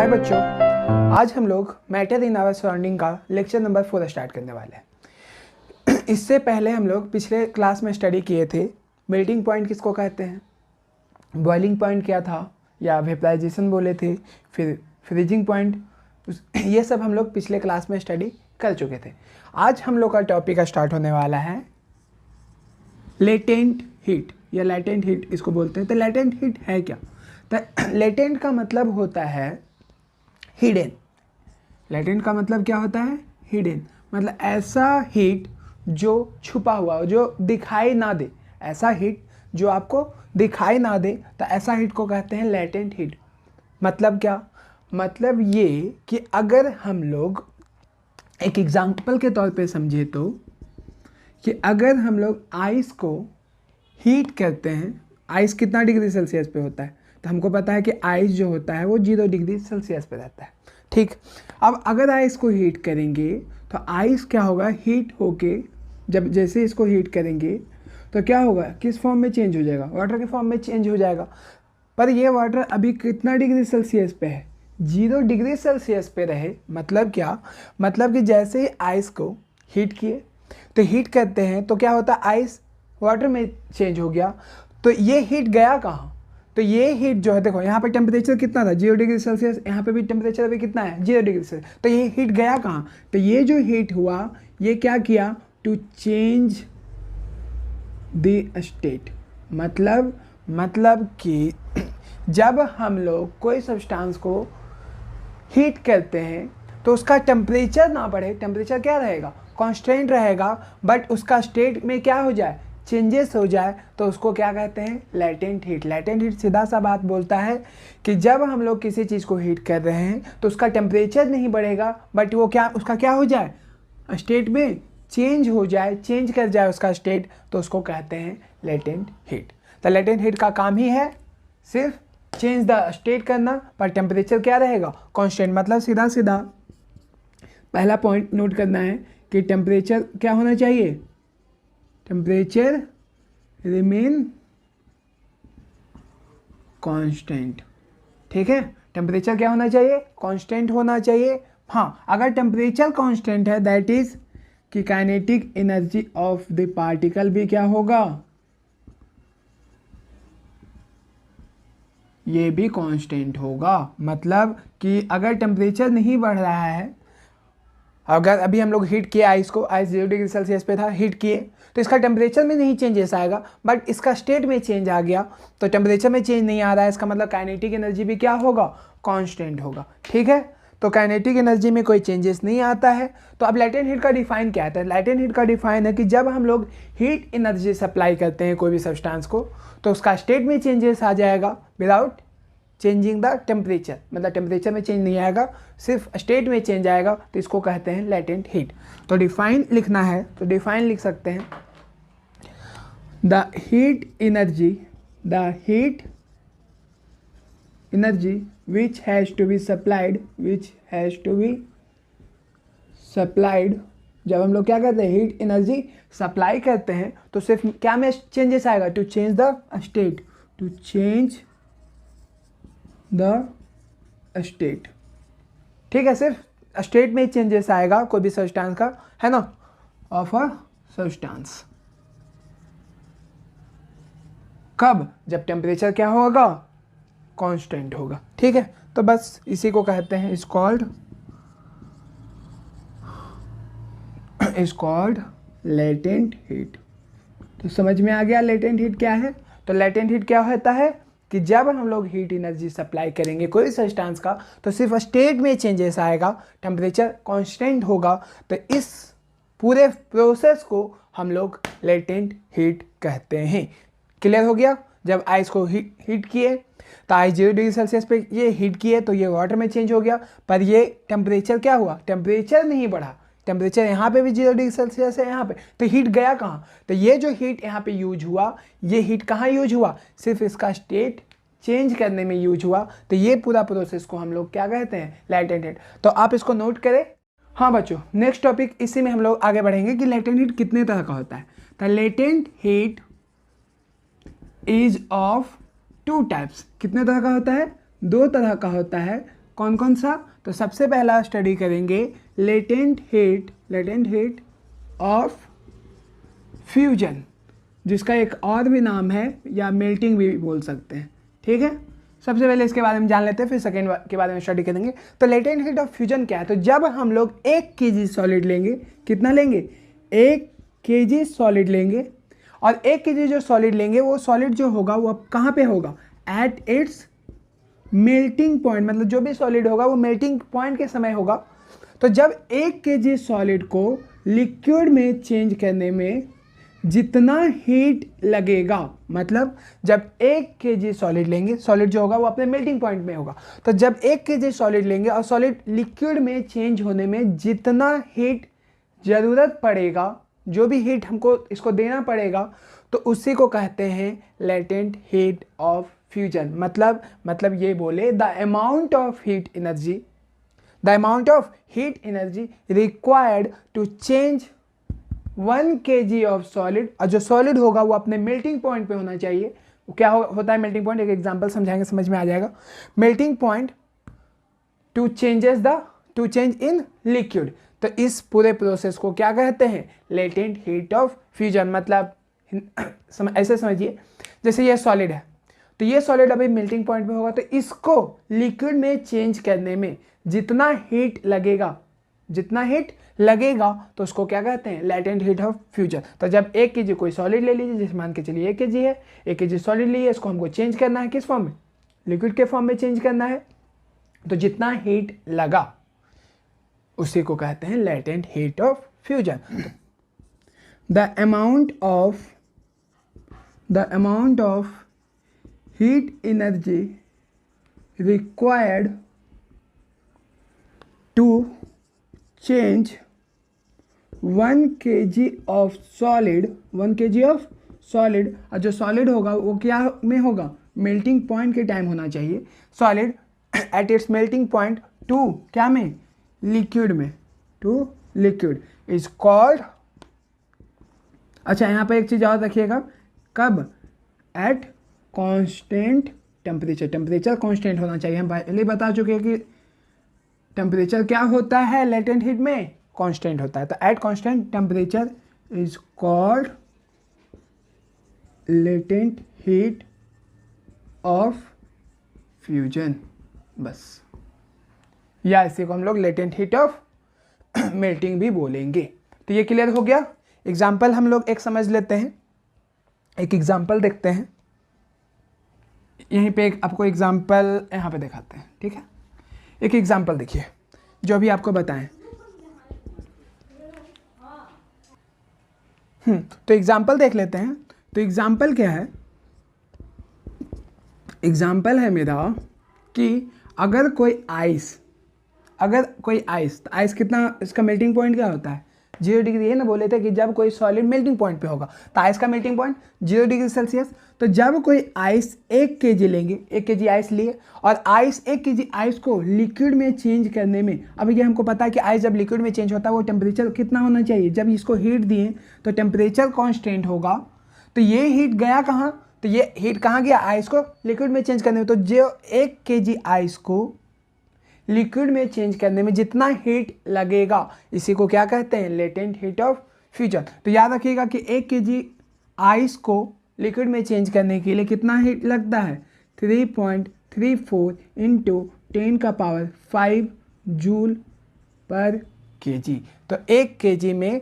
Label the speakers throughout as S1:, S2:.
S1: हाय बच्चों, आज हम लोग मैटर इन आवर सराउंडिंग का लेक्चर नंबर 4 स्टार्ट करने वाले हैं। इससे पहले हम लोग पिछले क्लास में स्टडी किए थे मेल्टिंग पॉइंट किसको कहते हैं, बॉइलिंग पॉइंट क्या था या वेपराइजेशन बोले थे, फिर फ्रीजिंग पॉइंट, ये सब हम लोग पिछले क्लास में स्टडी कर चुके थे। आज हम लोग का टॉपिक स्टार्ट होने वाला है लेटेंट हीट या लेटेंट हीट इसको बोलते हैं। तो लेटेंट हीट है क्या? तो लेटेंट का मतलब होता है हिडन। लेटेंट का मतलब क्या होता है? हिडन, मतलब ऐसा हीट जो छुपा हुआ हो, जो दिखाई ना दे, ऐसा हीट जो आपको दिखाई ना दे, तो ऐसा हीट को कहते हैं लेटेंट हीट। मतलब क्या? मतलब ये कि अगर हम लोग एक एग्जांपल के तौर पे समझे तो कि अगर हम लोग आइस को हीट करते हैं, आइस कितना डिग्री सेल्सियस पे होता है? तो हमको पता है कि आइस जो होता है वो 0 डिग्री सेल्सियस पे रहता है। ठीक, अब अगर आइस को हीट करेंगे तो आइस क्या होगा? हीट होके जब जैसे इसको हीट करेंगे तो क्या होगा? किस फॉर्म में चेंज हो जाएगा? वाटर के फॉर्म में चेंज हो जाएगा। पर ये वाटर अभी कितना डिग्री सेल्सियस पे है? 0 डिग्री सेल्सियस पे रहे। मतलब क्या? मतलब कि जैसे ही आइस को हीट किए तो हीट करते हैं तो क्या होता है? आइस वाटर में चेंज हो गया। तो ये हीट गया कहाँ? तो ये हीट जो है, देखो यहाँ पे टेम्परेचर कितना था? 0 डिग्री सेल्सियस। यहाँ पे भी टेम्परेचर अभी कितना है? 0 डिग्री सेल्सियस। तो ये हीट गया कहाँ? तो ये जो हीट हुआ ये क्या किया? To change the state. मतलब कि जब हम लोग कोई सब्सटेंस को हीट करते हैं तो उसका टेम्परेचर ना बढ़े, टेम्परेचर क्या रहेगा? कांस्टेंट रहेगा, बट उसका स्टेट में क्या हो जाए? चेंजेस हो जाए, तो उसको क्या कहते हैं? Latent heat. लेटेंट हीट सीधा सा बात बोलता है कि जब हम लोग किसी चीज़ को हीट कर रहे हैं तो उसका टेम्परेचर नहीं बढ़ेगा, बट वो क्या, उसका क्या हो जाए? स्टेट में चेंज हो जाए, चेंज कर जाए उसका स्टेट, तो उसको कहते हैं लेटेंट हीट। तो लेटेंट हीट का काम ही है सिर्फ चेंज द स्टेट करना, पर टेम्परेचर क्या रहेगा? कांस्टेंट। मतलब सीधा सीधा पहला पॉइंट नोट करना है कि टेम्परेचर क्या होना चाहिए? Temperature remain constant. ठीक है, टेम्परेचर क्या होना चाहिए? कांस्टेंट होना चाहिए। हाँ, अगर टेम्परेचर कांस्टेंट है दैट इज कि kinetic energy of the particle भी क्या होगा? ये भी कांस्टेंट होगा। मतलब कि अगर टेम्परेचर नहीं बढ़ रहा है, अगर अभी हम लोग हीट किए आइस को, आइस 0 डिग्री सेल्सियस पे था, हीट किए तो इसका टेम्परेचर में नहीं चेंजेस आएगा, बट इसका स्टेट में चेंज आ गया। तो टेम्परेचर में चेंज नहीं आ रहा है, इसका मतलब काइनेटिक एनर्जी भी क्या होगा? कांस्टेंट होगा। ठीक है, तो काइनेटिक एनर्जी में कोई चेंजेस नहीं आता है। तो अब लेटेंट हीट का डिफाइन क्या है? लेटेंट हीट का डिफाइन है कि जब हम लोग हीट एनर्जी सप्लाई करते हैं कोई भी सब्सटेंस को, तो उसका स्टेट में चेंजेस आ जाएगा विदाउट चेंजिंग द टेम्परेचर। मतलब टेम्परेचर में चेंज नहीं आएगा, सिर्फ स्टेट में चेंज आएगा, तो इसको कहते हैं लेटेंट हीट। तो डिफाइन लिखना है तो डिफाइन लिख सकते हैं, the heat energy which has to be supplied, जब हम लोग क्या करते हैं? हीट एनर्जी सप्लाई करते हैं तो सिर्फ क्या में चेंजेस आएगा? To change the state, to change the state. ठीक है, सिर्फ स्टेट में चेंजेस आएगा कोई भी सब्सटेंस का, है ना, ऑफ अ सब्सटेंस। कब? जब टेम्परेचर क्या होगा? कांस्टेंट होगा। ठीक है, तो बस इसी को कहते हैं इज कॉल्ड लेटेंट हीट। तो समझ में आ गया लेटेंट हीट क्या है? तो लेटेंट हीट क्या होता है कि जब हम लोग हीट एनर्जी सप्लाई करेंगे कोई सब्सटेंस का तो सिर्फ स्टेट में चेंजेस आएगा, टेम्परेचर कांस्टेंट होगा। तो इस पूरे प्रोसेस को हम लोग लेटेंट हीट कहते हैं। क्लियर हो गया? जब आइस को हीट किए तो आइस 0 डिग्री सेल्सियस पे ये हीट किए तो ये वाटर में चेंज हो गया, पर ये टेम्परेचर क्या हुआ? टेम्परेचर नहीं बढ़ा। टेम्परेचर यहाँ पे भी 0 डिग्री सेल्सियस है यहाँ पे, तो हीट गया कहाँ? तो ये जो हीट यहाँ पे यूज हुआ, ये हीट कहाँ यूज हुआ? सिर्फ इसका स्टेट चेंज करने में यूज हुआ। तो ये पूरा प्रोसेस को हम लोग क्या कहते हैं? Latent heat. तो आप इसको नोट करें। हाँ बच्चों, नेक्स्ट टॉपिक इसी में हम लोग आगे बढ़ेंगे कि लेटेंट हीट कितने तरह का होता है। तो latent heat is of 2 types. कितने तरह का होता है? 2 तरह का होता है। कौन कौन सा? तो सबसे पहला स्टडी करेंगे लेटेंट हीट ऑफ फ्यूजन, जिसका एक और भी नाम है या मेल्टिंग भी बोल सकते हैं। ठीक है, सबसे पहले इसके बारे में जान लेते हैं, फिर सेकेंड के बारे में स्टडी करेंगे। तो लेटेंट हीट ऑफ फ्यूजन क्या है? तो जब हम लोग 1 kg सॉलिड लेंगे, कितना लेंगे? 1 kg सॉलिड लेंगे, और 1 kg जो सॉलिड लेंगे वो सॉलिड जो होगा वो अब कहाँ पे होगा? एट इट्स मेल्टिंग पॉइंट, मतलब जो भी सॉलिड होगा वो मेल्टिंग पॉइंट के समय होगा। तो जब 1 kg सॉलिड को लिक्विड में चेंज करने में जितना हीट लगेगा, मतलब जब 1 kg सॉलिड लेंगे, सॉलिड जो होगा वो अपने मेल्टिंग पॉइंट में होगा, तो जब 1 kg सॉलिड लेंगे और सॉलिड लिक्विड में चेंज होने में जितना हीट ज़रूरत पड़ेगा, जो भी हीट हमको इसको देना पड़ेगा, तो उसी को कहते हैं लेटेंट हीट ऑफ फ्यूजन। मतलब ये बोले the amount of heat energy required to change 1 kg of solid, और जो सॉलिड होगा वो अपने मेल्टिंग पॉइंट पे होना चाहिए। वो क्या होता है मेल्टिंग पॉइंट? एक एग्जांपल समझाएंगे, समझ में आ जाएगा। Melting point two change in liquid. तो इस पूरे प्रोसेस को क्या कहते हैं? Latent heat of fusion. मतलब ऐसे समझिए, जैसे ये सॉलिड है, तो ये सॉलिड अभी मेल्टिंग पॉइंट पे होगा, तो इसको लिक्विड में चेंज करने में जितना हीट लगेगा तो उसको क्या कहते हैं? Latent heat of fusion. तो जब 1 kg कोई सॉलिड ले लीजिए, जैसे मान के चलिए 1 kg है, 1 kg सॉलिड लिए, इसको हमको चेंज करना है किस फॉर्म में? लिक्विड के फॉर्म में चेंज करना है। तो जितना हीट लगा उसी को कहते हैं latent heat of fusion. The amount of heat energy required to change 1 kg of solid, और जो सॉलिड होगा वो क्या में होगा? मेल्टिंग पॉइंट के टाइम होना चाहिए। Solid at its melting point two क्या में? लिक्विड में, टू लिक्विड इज कॉल्ड। अच्छा, यहाँ पर एक चीज़ और रखिएगा, कब? At constant temperature. Temperature constant होना चाहिए। हम पहले बता चुके हैं कि टेम्परेचर क्या होता है लेटेंट हीट में? कांस्टेंट होता है। तो at constant temperature is called latent heat of fusion. बस, या इसी को हम लोग लेटेंट हीट ऑफ मेल्टिंग भी बोलेंगे। तो ये क्लियर हो गया। एग्जाम्पल हम लोग एक समझ लेते हैं, एक एग्जाम्पल देखते हैं। यहीं पे एक आपको एग्जाम्पल यहाँ पे दिखाते हैं। ठीक है, एक एग्जाम्पल देखिए जो भी आपको बताएं। तो एग्जाम्पल देख लेते हैं। तो एग्जाम्पल क्या है? एग्जाम्पल है मेरा कि अगर कोई आइस, तो आइस कितना, इसका मेल्टिंग पॉइंट क्या होता है? 0 डिग्री। ये ना बोले थे कि जब कोई सॉलिड मेल्टिंग पॉइंट पे होगा, तो आइस का मेल्टिंग पॉइंट 0 डिग्री सेल्सियस। तो जब कोई आइस 1 kg लेंगे, 1 kg आइस लिए, और 1 kg आइस को लिक्विड में चेंज करने में, अब ये हमको पता है कि आइस जब लिक्विड में चेंज होता है वो टेम्परेचर कितना होना चाहिए? जब इसको हीट दिए तो टेम्परेचर कॉन्स्टेंट होगा। तो ये हीट गया कहाँ? तो ये हीट कहाँ गया? आइस को लिक्विड में चेंज करने में। तो जो 1 kg आइस को लिक्विड में चेंज करने में जितना हीट लगेगा, इसी को क्या कहते हैं? Latent heat of fusion. तो याद रखिएगा कि 1 kg आइस को लिक्विड में चेंज करने के लिए कितना हीट लगता है? 3.34 इंटू 10⁵ जूल पर kg। तो 1 kg में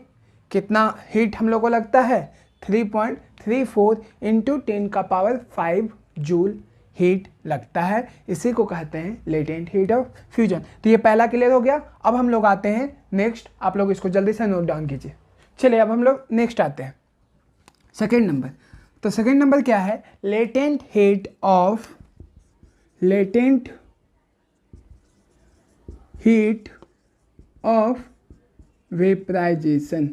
S1: कितना हीट हम लोग को लगता है? 3.34 इंटू 10⁵ जूल हीट लगता है। इसी को कहते हैं लेटेंट हीट ऑफ फ्यूजन। तो ये पहला क्लियर हो गया। अब हम लोग आते हैं नेक्स्ट, आप लोग इसको जल्दी से नोट डाउन कीजिए। चलिए अब हम लोग नेक्स्ट आते हैं, सेकेंड नंबर। तो सेकेंड नंबर क्या है? लेटेंट हीट ऑफ वेपराइजेशन,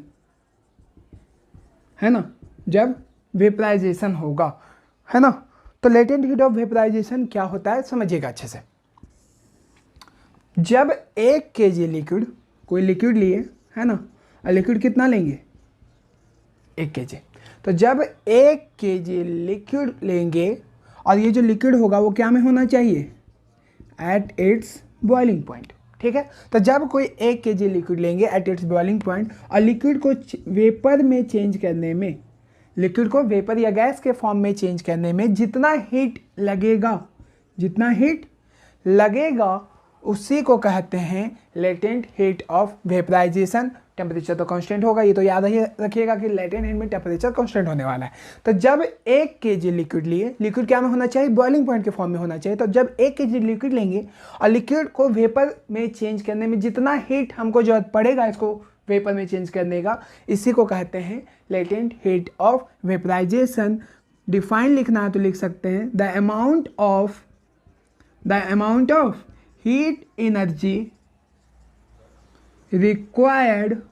S1: है ना? जब वेपराइजेशन होगा, है ना? तो लेटेंट हीट ऑफ वेपराइजेशन क्या होता है समझिएगा अच्छे से। जब 1 kg लिक्विड, कोई लिक्विड लिए, है ना, और लिक्विड कितना लेंगे? 1 kg। तो जब 1 kg लिक्विड लेंगे, और ये जो लिक्विड होगा वो क्या में होना चाहिए? At its boiling point. ठीक है, तो जब कोई 1 kg लिक्विड लेंगे एट इट्स बॉइलिंग पॉइंट और लिक्विड को वेपर में चेंज करने में, लिक्विड को वेपर या गैस के फॉर्म में चेंज करने में जितना हीट लगेगा उसी को कहते हैं latent heat of vaporisation. Temperature तो कांस्टेंट होगा, ये तो याद ही रखिएगा कि लेटेंट हीट में टेम्परेचर कांस्टेंट होने वाला है। तो जब 1 kg लिक्विड लिए, लिक्विड क्या में होना चाहिए, बॉइलिंग पॉइंट के फॉर्म में होना चाहिए। तो जब 1 kg लिक्विड लेंगे और लिक्विड को वेपर में चेंज करने में जितना हीट हमको जरूरत पड़ेगा इसको वेपर में चेंज करने का, इसी को कहते हैं latent heat of vaporisation. Define लिखना है तो लिख सकते हैं the amount of heat energy required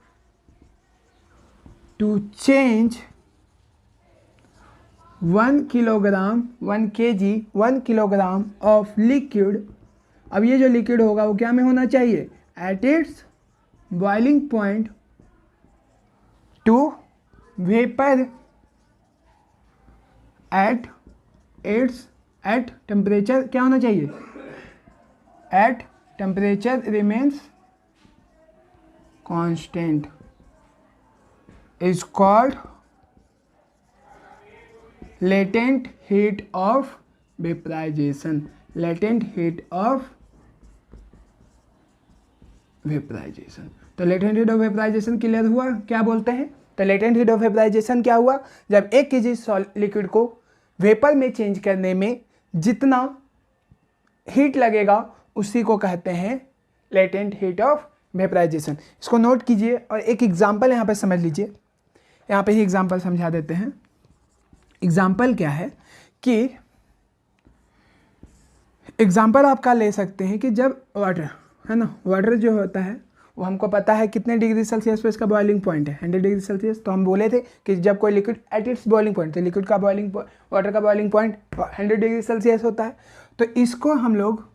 S1: to change 1 kilogram of liquid। अब ये जो लिक्विड होगा वो क्या में होना चाहिए, at its boiling point two vapour at temperature क्या होना चाहिए, at temperature remains constant is called latent heat of vaporization। latent heat of vaporization। तो latent heat of vaporization clear हुआ, क्या बोलते हैं। तो latent heat of vaporization क्या हुआ, जब 1 kg लिक्विड को वेपर में चेंज करने में जितना हीट लगेगा उसी को कहते हैं लेटेंट हीट ऑफ वेपराइजेशन। इसको नोट कीजिए और एक एग्जांपल यहाँ पे समझ लीजिए। यहाँ पे ही एग्जांपल समझा देते हैं। एग्जांपल क्या है कि एग्जांपल आपका ले सकते हैं कि जब वाटर है ना, वाटर जो होता है वो हमको पता है कितने डिग्री सेल्सियस पे इसका बॉइलिंग पॉइंट है, 100 डिग्री सेल्सियस। तो हम बोले थे कि जब कोई liquid at its boiling point, तो लिक्विड का वाटर का बॉइलिंग पॉइंट 100 डिग्री सेल्सियस होता है। तो इसको हम लोग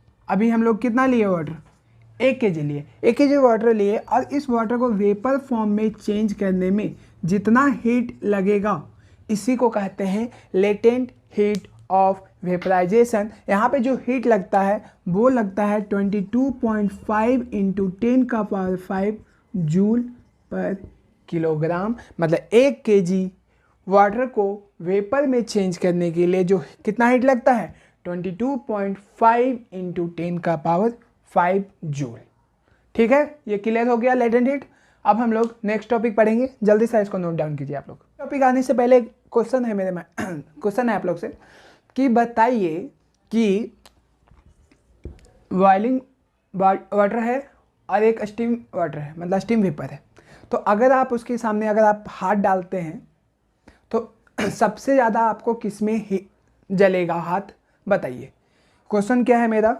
S1: कितना लिए वाटर, 1 kg लिए, 1 kg वाटर लिए और इस वाटर को वेपर फॉर्म में चेंज करने में जितना हीट लगेगा इसी को कहते हैं लेटेंट हीट ऑफ वेपराइजेशन। यहाँ पे जो हीट लगता है वो लगता है 22.5 × 10⁵ जूल पर किलोग्राम। मतलब 1 kg वाटर को वेपर में चेंज करने के लिए जो कितना हीट लगता है, 22.5 × 10⁵ जूल। ठीक है, ये क्लियर हो गया लेटेंट हीट। अब हम लोग नेक्स्ट टॉपिक पढ़ेंगे, जल्दी से इसको नोट डाउन कीजिए आप लोग। टॉपिक आने से पहले क्वेश्चन है मेरे में क्वेश्चन है आप लोग से कि बताइए कि बॉइलिंग वाटर है और एक स्टीम वाटर है, मतलब स्टीम वेपर है। तो अगर आप उसके सामने अगर आप हाथ डालते हैं तो सबसे ज़्यादा आपको किस में जलेगा हाथ, बताइए। क्वेश्चन क्या है मेरा,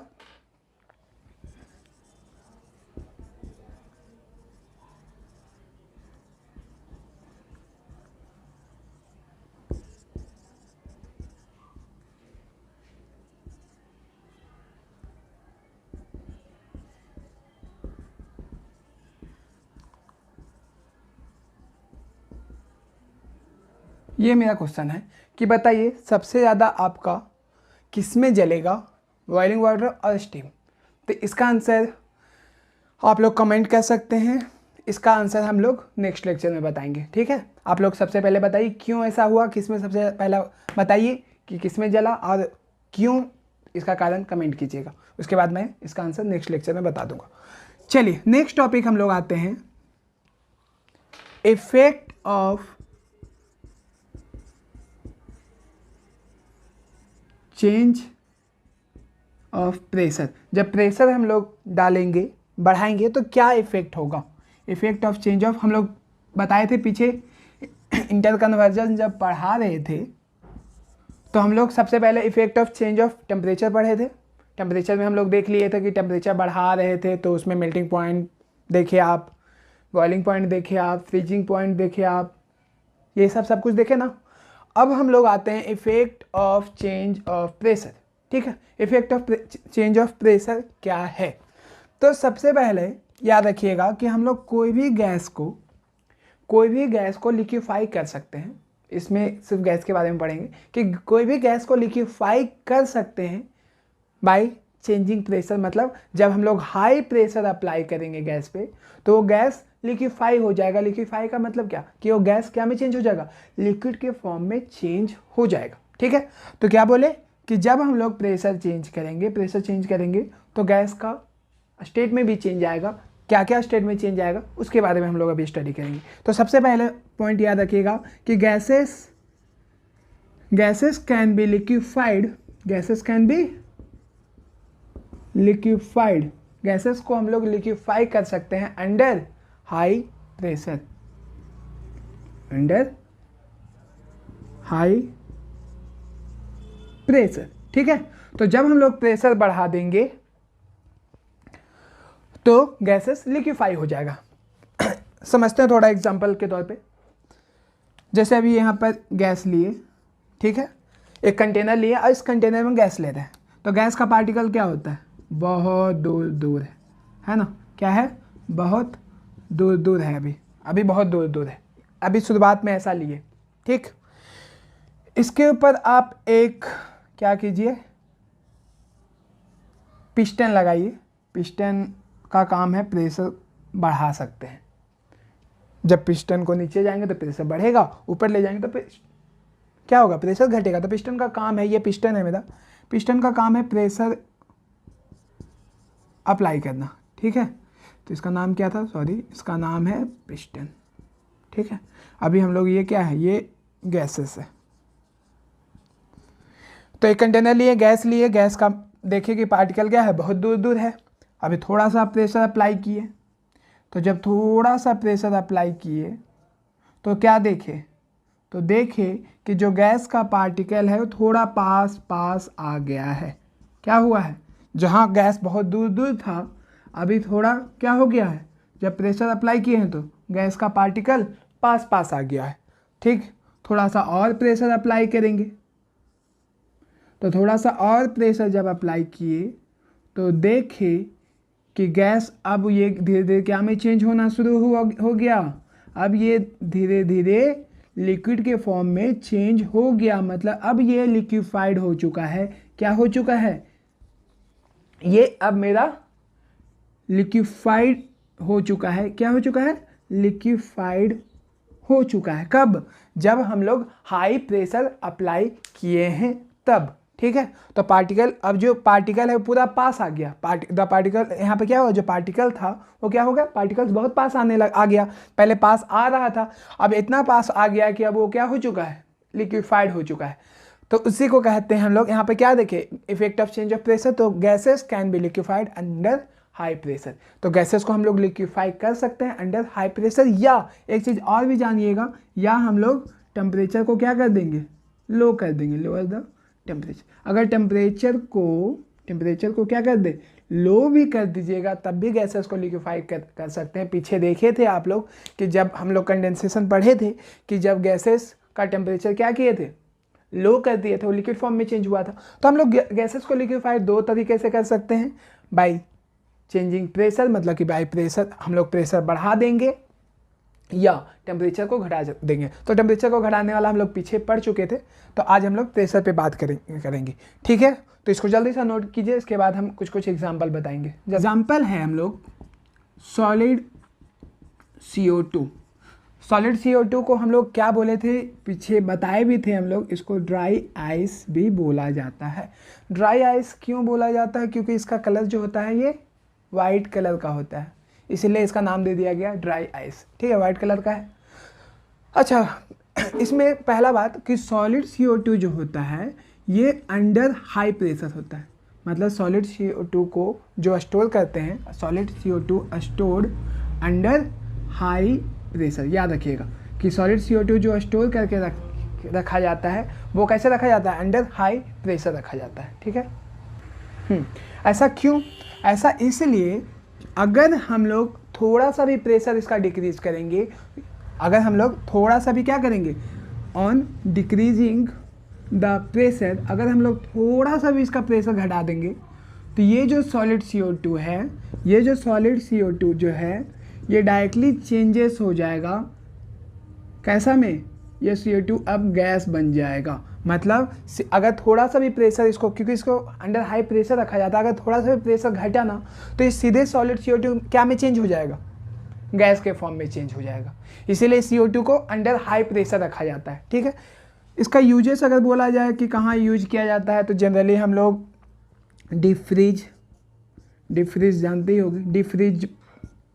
S1: ये मेरा क्वेश्चन है कि बताइए सबसे ज़्यादा आपका किस में जलेगा, बॉइलिंग वाटर और स्टीम। तो इसका आंसर आप लोग कमेंट कर सकते हैं, इसका आंसर हम लोग नेक्स्ट लेक्चर में बताएंगे। ठीक है, आप लोग सबसे पहले बताइए क्यों ऐसा हुआ, किस में सबसे पहला बताइए कि किस में जला और क्यों, इसका कारण कमेंट कीजिएगा। उसके बाद मैं इसका आंसर नेक्स्ट लेक्चर में बता दूंगा। चलिए नेक्स्ट टॉपिक हम लोग आते हैं, effect of change of pressure. जब प्रेशर हम लोग डालेंगे बढ़ाएंगे तो क्या इफेक्ट होगा, इफेक्ट ऑफ चेंज ऑफ। हम लोग बताए थे पीछे इंटर कन्वर्जन जब पढ़ा रहे थे तो हम लोग सबसे पहले effect of change of temperature पढ़े थे। टेम्परेचर में हम लोग देख लिए थे कि टेम्परेचर बढ़ा रहे थे तो उसमें मेल्टिंग पॉइंट देखे आप, बॉइलिंग पॉइंट देखे आप, फ्रीजिंग पॉइंट देखे आप, ये सब कुछ देखे ना। अब हम लोग आते हैं effect of change of pressure. ठीक है, effect of change of pressure क्या है। तो सबसे पहले याद रखिएगा कि हम लोग कोई भी गैस को लिक्विफाई कर सकते हैं। इसमें सिर्फ गैस के बारे में पढ़ेंगे कि कोई भी गैस को लिक्विफाई कर सकते हैं बाय चेंजिंग प्रेशर मतलब जब हम लोग हाई प्रेशर अप्लाई करेंगे गैस पे तो वो गैस लिक्विफाई हो जाएगा। लिक्विफाई का मतलब क्या कि वो गैस क्या में चेंज हो जाएगा, लिक्विड के फॉर्म में चेंज हो जाएगा। ठीक है, तो क्या बोले कि जब हम लोग प्रेशर चेंज करेंगे तो गैस का स्टेट में भी चेंज आएगा। क्या क्या स्टेट में चेंज आएगा उसके बारे में हम लोग अभी स्टडी करेंगे। तो सबसे पहले पॉइंट याद रखिएगा कि gases can be liquefied, gases को हम लोग लिक्विफाई कर सकते हैं अंडर हाई प्रेशर, ठीक है। तो जब हम लोग प्रेशर बढ़ा देंगे तो गैसेस लिक्विफाई हो जाएगा। समझते हैं थोड़ा एग्जांपल के तौर पे। जैसे अभी यहाँ पर गैस लिए, ठीक है, एक कंटेनर लिए और इस कंटेनर में गैस ले रहे हैं, तो गैस का पार्टिकल क्या होता है, बहुत दूर दूर है ना, क्या है, बहुत दूर दूर है, अभी बहुत दूर दूर है, अभी शुरुआत में ऐसा लिए, ठीक। इसके ऊपर आप एक क्या कीजिए, पिस्टन लगाइए। पिस्टन का काम है प्रेशर बढ़ा सकते हैं। जब पिस्टन को नीचे जाएंगे तो प्रेशर बढ़ेगा, ऊपर ले जाएंगे तो क्या होगा, प्रेशर घटेगा। तो पिस्टन का काम है, ये पिस्टन है मेरा, पिस्टन का काम है प्रेशर अप्लाई करना, ठीक है। तो इसका नाम क्या था, इसका नाम है पिस्टन, ठीक है। अभी हम लोग ये क्या है, ये गैसेस है। तो एक कंटेनर लिए, गैस का देखिए कि पार्टिकल क्या है, बहुत दूर दूर है। अभी थोड़ा सा प्रेशर अप्लाई किए, तो जब थोड़ा सा प्रेशर अप्लाई किए तो क्या देखे, तो देखे कि जो गैस का पार्टिकल है वो थोड़ा पास आ गया है। क्या हुआ है, जहाँ गैस बहुत दूर दूर था अभी थोड़ा क्या हो गया है, जब प्रेशर अप्लाई किए हैं तो गैस का पार्टिकल पास आ गया है, ठीक। थोड़ा सा और प्रेशर अप्लाई करेंगे, तो थोड़ा सा और प्रेशर जब अप्लाई किए तो देखे कि गैस अब ये धीरे धीरे क्या में चेंज होना शुरू हो गया, अब ये धीरे धीरे लिक्विड के फॉर्म में चेंज हो गया। मतलब अब ये लिक्विफाइड हो चुका है। क्या हो चुका है, ये अब मेरा लिक्विफाइड हो चुका है। क्या हो चुका है, लिक्विफाइड हो चुका है। कब, जब हम लोग हाई प्रेशर अप्लाई किए हैं तब, ठीक है। तो पार्टिकल, अब जो पार्टिकल है वो पूरा पास आ गया। पार्टिकल यहाँ पे क्या हुआ, जो पार्टिकल था वो क्या हो गया, पार्टिकल्स बहुत पास आ गया। पहले पास आ रहा था, अब इतना पास आ गया कि अब वो क्या हो चुका है, लिक्विफाइड हो चुका है। तो उसी को कहते हैं हम लोग, यहाँ पे क्या देखें, effect of change of pressure. तो gases can be liquified under high pressure. तो गैसेस को हम लोग लिक्विफाई कर सकते हैं अंडर हाई प्रेशर, या एक चीज़ और भी जानिएगा, या हम लोग टेम्परेचर को क्या कर देंगे, लो कर देंगे, लोअर द टेम्परेचर। अगर टेम्परेचर को क्या कर दे, लो भी कर दीजिएगा, तब भी गैसेस को लिक्विफाई कर सकते हैं। पीछे देखे थे आप लोग कि जब हम लोग कंडेंसेशन पढ़े थे कि जब गैसेस का टेम्परेचर क्या किए थे, लो कर दिए थे, वो लिक्विड फॉर्म में चेंज हुआ था। तो हम लोग गैसेस को लिक्विफाई दो तरीके से कर सकते हैं, बाय चेंजिंग प्रेशर, मतलब कि बाय प्रेशर हम लोग प्रेशर बढ़ा देंगे या टेम्परेचर को घटा देंगे। तो टेम्परेचर को घटाने वाला हम लोग पीछे पढ़ चुके थे, तो आज हम लोग प्रेशर पे बात करेंगे, ठीक है। तो इसको जल्दी से नोट कीजिए, इसके बाद हम कुछ एग्जांपल बताएंगे। एग्जांपल है हम लोग सॉलिड CO2। सॉलिड CO2 को हम लोग क्या बोले थे, पीछे बताए भी थे हम लोग, इसको ड्राई आइस भी बोला जाता है। ड्राई आइस क्यों बोला जाता है, क्योंकि इसका कलर जो होता है ये वाइट कलर का होता है, इसीलिए इसका नाम दे दिया गया ड्राई आइस, ठीक है, वाइट कलर का है। अच्छा, इसमें पहला बात कि सॉलिड CO2 जो होता है ये अंडर हाई प्रेशर होता है। मतलब सॉलिड CO2 को जो स्टोर करते हैं, solid CO2 stored under high pressure. याद रखिएगा कि सॉलिड CO2 जो स्टोर करके रखा जाता है वो कैसे रखा जाता है, अंडर हाई प्रेशर रखा जाता है, ठीक है। ऐसा क्यों, ऐसा इसलिए अगर हम लोग थोड़ा सा भी प्रेशर इसका डिक्रीज करेंगे, अगर हम लोग थोड़ा सा भी क्या करेंगे, ऑन डिक्रीजिंग द प्रेशर, अगर हम लोग थोड़ा सा भी इसका प्रेशर घटा देंगे तो ये जो सॉलिड CO2 है, ये जो सॉलिड CO2 जो है ये डायरेक्टली चेंजेस हो जाएगा। कैसा में, ये CO2 अब गैस बन जाएगा। मतलब अगर थोड़ा सा भी प्रेशर इसको, क्योंकि इसको अंडर हाई प्रेशर रखा जाता है, अगर थोड़ा सा भी प्रेशर घटा ना तो ये सीधे सॉलिड CO2 क्या में चेंज हो जाएगा, गैस के फॉर्म में चेंज हो जाएगा। इसीलिए CO2 को अंडर हाई प्रेशर रखा जाता है। ठीक है, इसका यूजेस अगर बोला जाए कि कहाँ यूज किया जाता है, तो जनरली हम लोग डीप फ्रीज जानते ही होगी, डीप फ्रीज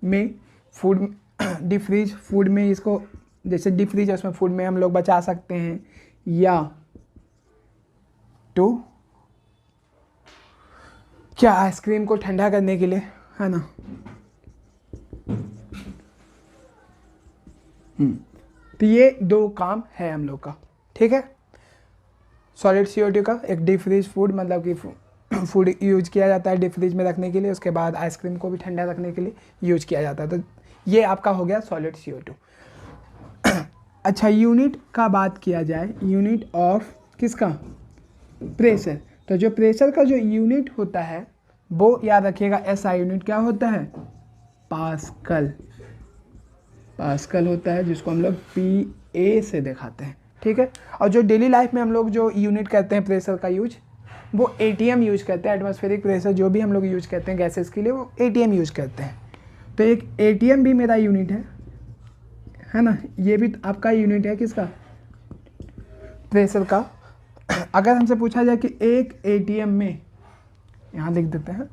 S1: में फूड में इसको, जैसे डीप फ्रीज है उसमें फूड में हम लोग बचा सकते हैं, या तो क्या आइसक्रीम को ठंडा करने के लिए, है ना। तो ये दो काम है हम लोग का। ठीक है, सॉलिड CO2 का एक डीप फ्रीज फूड, मतलब कि फूड यूज किया जाता है डीप फ्रीज में रखने के लिए, उसके बाद आइसक्रीम को भी ठंडा रखने के लिए यूज किया जाता है। तो ये आपका हो गया सॉलिड CO2। अच्छा, यूनिट का बात किया जाए, यूनिट ऑफ किसका, प्रेशर। तो जो प्रेशर का जो यूनिट होता है वो याद रखिएगा, SI यूनिट क्या होता है, पास्कल। पास्कल होता है, जिसको हम लोग PA से दिखाते हैं। ठीक है, और जो डेली लाइफ में हम लोग जो यूनिट करते हैं प्रेशर का यूज, वो ATM यूज करते हैं। एटमॉस्फेरिक प्रेशर जो भी हम लोग यूज करते हैं गैसेस के लिए, वो ATM यूज करते हैं। तो एक ATM भी मेरा यूनिट है ना, ये भी आपका यूनिट है किसका, प्रेशर का। अगर हमसे पूछा जाए कि एक ATM में, यहाँ लिख देते हैं,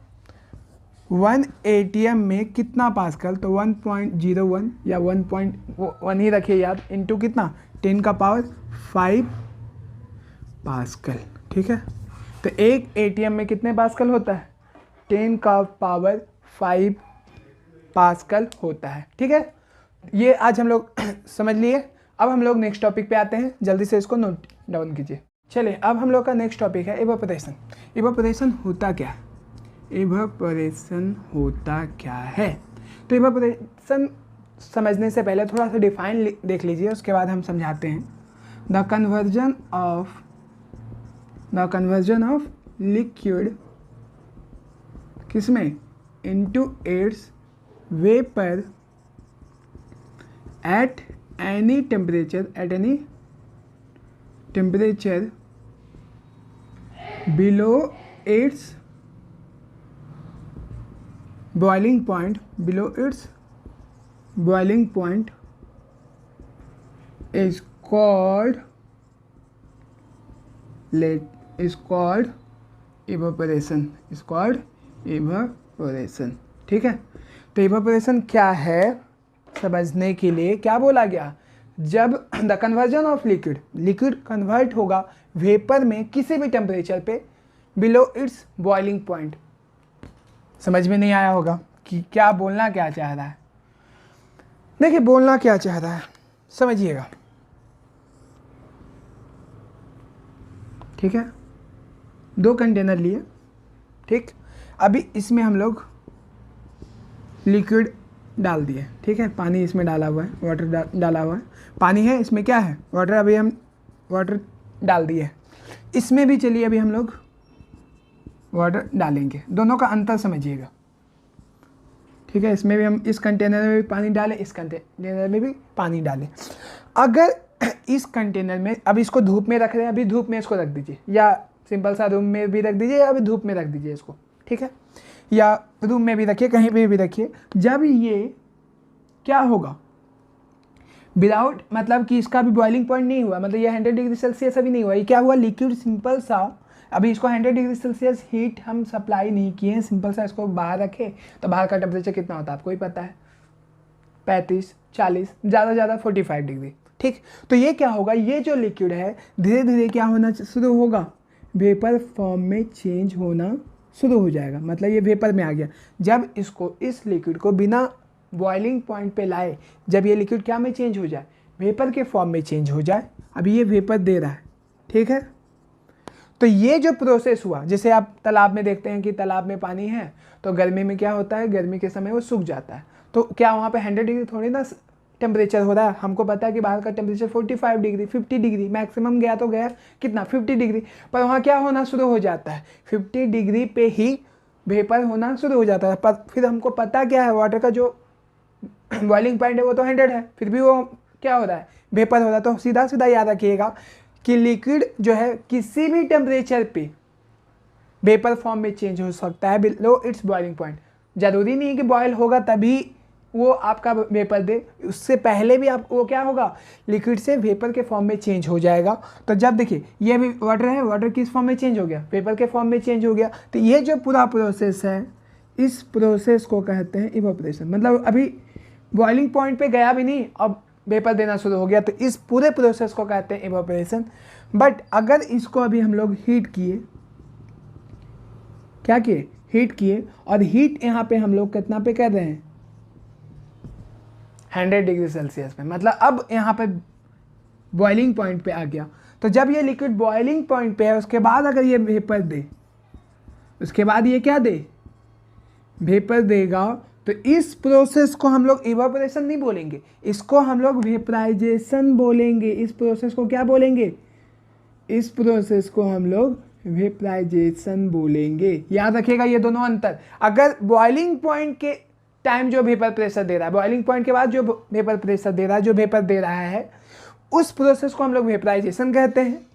S1: 1 ATM में कितना पास्कल, तो 1.01 या 1.1 ही रखिए याद, इंटू कितना, 10 का पावर 5 पास्कल। ठीक है, तो एक ATM में कितने पास्कल होता है, 10 का पावर 5 पास्कल होता है। ठीक है, ये आज हम लोग समझ लिए। अब हम लोग नेक्स्ट टॉपिक पे आते हैं, जल्दी से इसको नोट डाउन कीजिए। चलिए, अब हम लोग का नेक्स्ट टॉपिक है इवेपोरेशन। इवेपोरेशन होता क्या है, इवेपोरेशन होता क्या है। तो इवेपोरेशन समझने से पहले थोड़ा सा डिफाइन देख लीजिए, उसके बाद हम समझाते हैं। द कन्वर्जन ऑफ लिक्विड किसमें, into its vapour at any temperature below its boiling point is called evaporation, ठीक है। तो इवेपोरेशन क्या है समझने के लिए क्या बोला गया, जब the conversion of liquid convert होगा वेपर में किसी भी टेम्परेचर पे बिलो इट्स बॉइलिंग पॉइंट। समझ में नहीं आया होगा कि क्या बोलना क्या चाह रहा है। देखिए बोलना क्या चाह रहा है, समझिएगा। ठीक है, 2 कंटेनर लिए, ठीक। अभी इसमें हम लोग लिक्विड डाल दिए, ठीक है। पानी इसमें डाला हुआ है, वाटर डाला हुआ है, पानी है इसमें, क्या है, वाटर। अभी हम वाटर डाल दिए, इसमें भी चलिए अभी हम लोग वाटर डालेंगे। दोनों का अंतर समझिएगा, ठीक है। इसमें भी हम इस कंटेनर में भी पानी डालें, इस कंटेनर में भी पानी डालें। अगर इस कंटेनर में, अब इसको धूप में रख रहे हैं, अभी धूप में इसको रख दीजिए, या सिंपल सा रूम में भी रख दीजिए, या अभी धूप में रख दीजिए इसको, ठीक है। या रूम में भी रखिए, कहीं पे भी रखिए। जब ये क्या होगा, विदाउट, मतलब कि इसका भी बॉइलिंग पॉइंट नहीं हुआ, मतलब ये 100 डिग्री सेल्सियस अभी नहीं हुआ, ये क्या हुआ, लिक्विड सिंपल सा। अभी इसको 100 डिग्री सेल्सियस हीट हम सप्लाई नहीं किए हैं, सिंपल सा इसको बाहर रखे, तो बाहर का टेम्परेचर कितना होता है आपको ही पता है, 35, 40, ज़्यादा ज़्यादा 45 डिग्री, ठीक। तो ये क्या होगा, ये जो लिक्विड है धीरे धीरे क्या होना शुरू होगा, वेपर फॉर्म में चेंज होना शुरू हो जाएगा। मतलब ये वेपर में आ गया। जब इसको, इस लिक्विड को बिना बॉइलिंग पॉइंट पे लाए, जब ये लिक्विड क्या में चेंज हो जाए, वेपर के फॉर्म में चेंज हो जाए। अभी ये वेपर दे रहा है, ठीक है। तो ये जो प्रोसेस हुआ, जैसे आप तालाब में देखते हैं कि तालाब में पानी है, तो गर्मी में क्या होता है, गर्मी के समय वो सूख जाता है। तो क्या वहाँ पे 100 डिग्री थोड़ी ना टेम्परेचर हो रहा है, हमको पता है कि बाहर का टेम्परेचर 45 डिग्री, 50 डिग्री मैक्सिमम गया तो गया कितना, 50 डिग्री। पर वहाँ क्या होना शुरू हो जाता है, 50 डिग्री पे ही वेपर होना शुरू हो जाता है। पर फिर हमको पता क्या है, वाटर का जो बॉइलिंग पॉइंट है वो तो 100 है, फिर भी वो क्या हो रहा है, वेपर हो रहा है। तो सीधा सीधा याद रखिएगा कि लिक्विड जो है किसी भी टेम्परेचर पे वेपर फॉर्म में चेंज हो सकता है बिलो इट्स बॉइलिंग पॉइंट। ज़रूरी नहीं है कि बॉयल होगा तभी वो आपका वेपर दे, उससे पहले भी आप वो क्या होगा, लिक्विड से वेपर के फॉर्म में चेंज हो जाएगा। तो जब देखिए ये भी वाटर है, वाटर किस फॉर्म में चेंज हो गया, वेपर के फॉर्म में चेंज हो गया। तो ये जो पूरा प्रोसेस है, इस प्रोसेस को कहते हैं इवोपरेशन। मतलब अभी बॉइलिंग पॉइंट पे गया भी नहीं, अब वेपर देना शुरू हो गया, तो इस पूरे प्रोसेस को कहते हैं इवोपरेशन। बट अगर इसको अभी हम लोग हीट किए, क्या किए, हीट किए, और हीट यहाँ पे हम लोग कितना पे कर रहे हैं, 100 डिग्री सेल्सियस पे, मतलब अब यहाँ पे बॉइलिंग पॉइंट पे आ गया। तो जब ये लिक्विड बॉइलिंग पॉइंट पे है, उसके बाद अगर ये वेपर दे, उसके बाद ये क्या दे, वेपर देगा, तो इस प्रोसेस को हम लोग इवापोरेशन नहीं बोलेंगे, इसको हम लोग वेपराइजेशन बोलेंगे। इस प्रोसेस को क्या बोलेंगे, इस प्रोसेस को हम लोग वेपराइजेशन बोलेंगे। याद रखिएगा ये दोनों अंतर। अगर बॉइलिंग पॉइंट के टाइम जो वेपर प्रेशर दे रहा है, बॉइलिंग पॉइंट के बाद जो वेपर प्रेशर दे रहा है, जो वेपर दे रहा है, उस प्रोसेस को हम लोग वेपराइजेशन कहते हैं।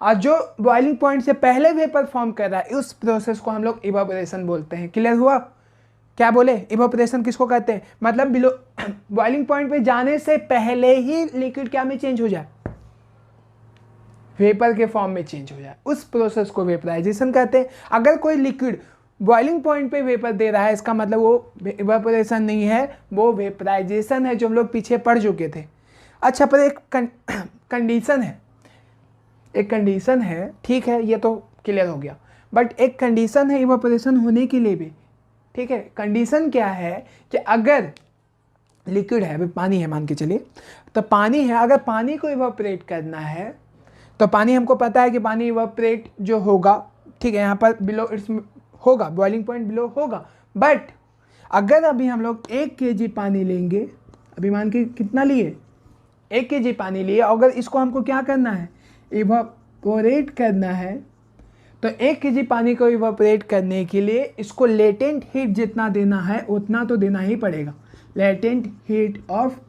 S1: और जो बॉइलिंग पॉइंट से पहले वेपर फॉर्म कर रहा है, उस प्रोसेस को हम लोग इवापोरेशन बोलते हैं। क्लियर हुआ, क्या बोले, इवापोरेशन किसको कहते हैं, मतलब बिलो बॉइलिंग पॉइंट पे जाने से पहले ही लिक्विड क्या में चेंज हो जाए, वेपर के फॉर्म में चेंज हो जाए, उस प्रोसेस को वेपराइजेशन कहते हैं। अगर कोई लिक्विड बॉइलिंग पॉइंट पे वेपर दे रहा है, इसका मतलब वो इवापोरेशन नहीं है, वो वेपराइजेशन है, जो हम लोग पीछे पढ़ चुके थे। अच्छा, पर एक कंडीशन है, एक कंडीशन है, ठीक है, ये तो क्लियर हो गया, बट एक कंडीशन है इवापोरेशन होने के लिए भी, ठीक है। कंडीशन क्या है कि अगर लिक्विड है, अभी पानी है मान के चलिए, तो पानी है, अगर पानी को इवापोरेट करना है, तो पानी हमको पता है कि पानी इवापोरेट जो होगा, ठीक है, यहाँ पर बिलो इट्स होगा, बॉइलिंग पॉइंट बिलो होगा। बट अगर अभी हम लोग 1 kg पानी लेंगे, अभी मान के कितना लिए, 1 kg पानी लिए, अगर इसको हमको क्या करना है, इवापोरेट करना है, तो 1 kg पानी को इवापोरेट करने के लिए इसको लेटेंट हीट जितना देना है उतना तो देना ही पड़ेगा। लेटेंट हीट ऑफ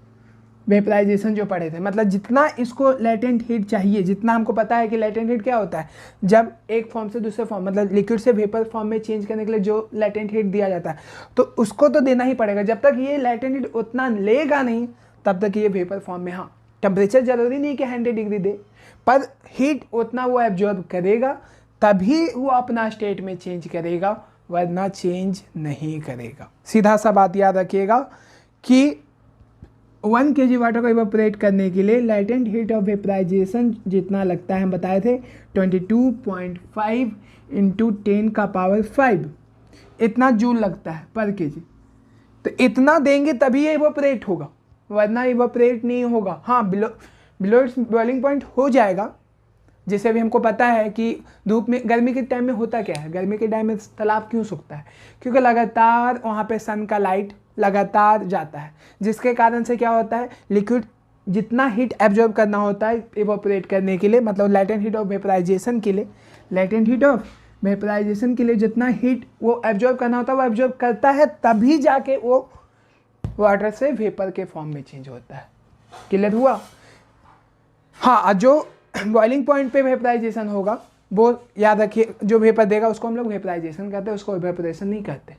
S1: वेपराइजेशन जो पढ़े थे, मतलब जितना इसको लेटेंट हीट चाहिए, जितना हमको पता है कि लेटेंट हीट क्या होता है, जब एक फॉर्म से दूसरे फॉर्म, मतलब लिक्विड से वेपर फॉर्म में चेंज करने के लिए जो लेटेंट हीट दिया जाता है, तो उसको तो देना ही पड़ेगा। जब तक ये लेटेंट हीट उतना लेगा नहीं, तब तक ये वेपर फॉर्म में, हाँ टेम्परेचर जरूरी नहीं कि 100 डिग्री दे, पर हीट उतना वो एब्जॉर्ब करेगा, तभी वो अपना स्टेट में चेंज करेगा, वरना चेंज नहीं करेगा। सीधा सा बात याद रखिएगा कि 1 kg वाटर को इवापोरेट करने के लिए लेटेंट हीट ऑफ वेपराइजेशन जितना लगता है, हम बताए थे 22.5 × 10⁵ इतना जूल लगता है पर kg। तो इतना देंगे तभी ये इवापोरेट होगा, वरना इवापोरेट नहीं होगा। हाँ, बिलो इट्स बॉइलिंग पॉइंट हो जाएगा, जैसे भी हमको पता है कि धूप में, गर्मी के टाइम में होता क्या है, गर्मी के टाइम में तालाब क्यों सूखता है, क्योंकि लगातार वहाँ पे सन का लाइट लगातार जाता है, जिसके कारण से क्या होता है, लिक्विड जितना हीट एब्जॉर्ब करना होता है इवापोरेट करने के लिए, मतलब लेटेंट हीट ऑफ वेपराइजेशन के लिए, लेटेंट हीट ऑफ वेपराइजेशन के लिए जितना हीट वो एब्जॉर्ब करना होता है वो एब्जॉर्ब करता है, तभी जाके वो वाटर से वेपर के फॉर्म में चेंज होता है। क्लियर हुआ। हाँ, जो बॉइलिंग पॉइंट पे वेपराइजेशन होगा वो याद रखिए, जो वेपर देगा उसको हम लोग वेपराइजेशन कहते हैं, उसको इवापोरेशन नहीं कहते,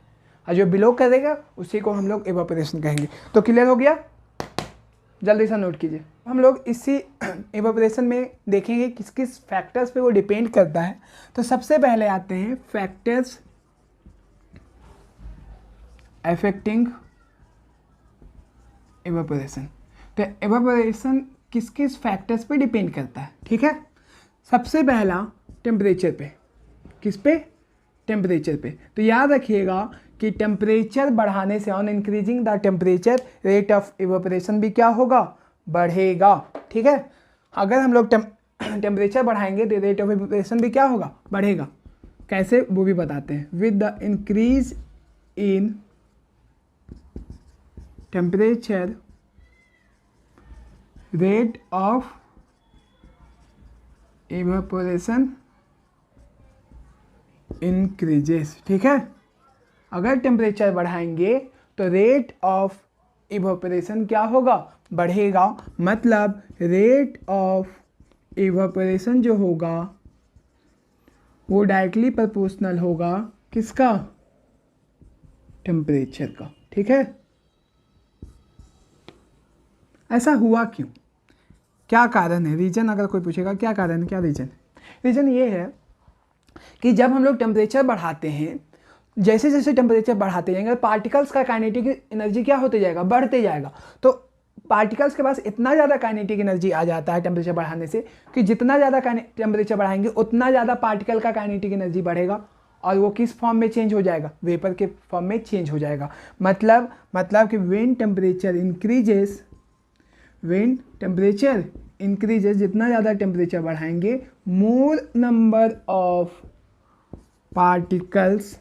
S1: और जो बिलो करेगा उसी को हम लोग इवापोरेशन कहेंगे। तो क्लियर हो गया, जल्दी से नोट कीजिए। हम लोग इसी इवापोरेशन में देखेंगे किस किस फैक्टर्स पे वो डिपेंड करता है। तो सबसे पहले आते हैं फैक्टर्स अफेक्टिंग इवापोरेशन। तो इवापोरेशन किस किस फैक्टर्स पे डिपेंड करता है, ठीक है। सबसे पहला टेम्परेचर पे, किस पे, टेम्परेचर पे। तो याद रखिएगा कि टेम्परेचर बढ़ाने से, on increasing the temperature rate of evaporation भी क्या होगा, बढ़ेगा, ठीक है। अगर हम लोग टेम्परेचर बढ़ाएंगे तो रेट ऑफ इवापोरेशन भी क्या होगा, बढ़ेगा। कैसे, वो भी बताते हैं। With the increase in temperature rate of evaporation increases, ठीक है। अगर टेम्परेचर बढ़ाएंगे तो रेट ऑफ इवापोरेशन क्या होगा, बढ़ेगा। मतलब रेट ऑफ इवापोरेशन जो होगा वो डायरेक्टली प्रोपोर्शनल होगा किसका, टेम्परेचर का। ठीक है, ऐसा हुआ क्यों, क्या कारण है, रीजन अगर कोई पूछेगा क्या कारण है, क्या रीजन है, रीजन ये है कि जब हम लोग टेम्परेचर बढ़ाते हैं, जैसे जैसे टेम्परेचर बढ़ाते जाएंगे पार्टिकल्स का काइनेटिक एनर्जी क्या होते जाएगा, बढ़ते जाएगा। तो पार्टिकल्स के पास इतना ज़्यादा काइनेटिक एनर्जी आ जाता है टेम्परेचर बढ़ाने से कि जितना ज़्यादा टेम्परेचर बढ़ाएंगे उतना ज़्यादा पार्टिकल का काइनेटिक एनर्जी बढ़ेगा और वो किस फॉर्म में चेंज हो जाएगा, वेपर के फॉर्म में चेंज हो जाएगा। मतलब कि व्हेन टेम्परेचर इंक्रीजेस, जितना ज़्यादा टेम्परेचर बढ़ाएंगे मोर नंबर ऑफ पार्टिकल्स,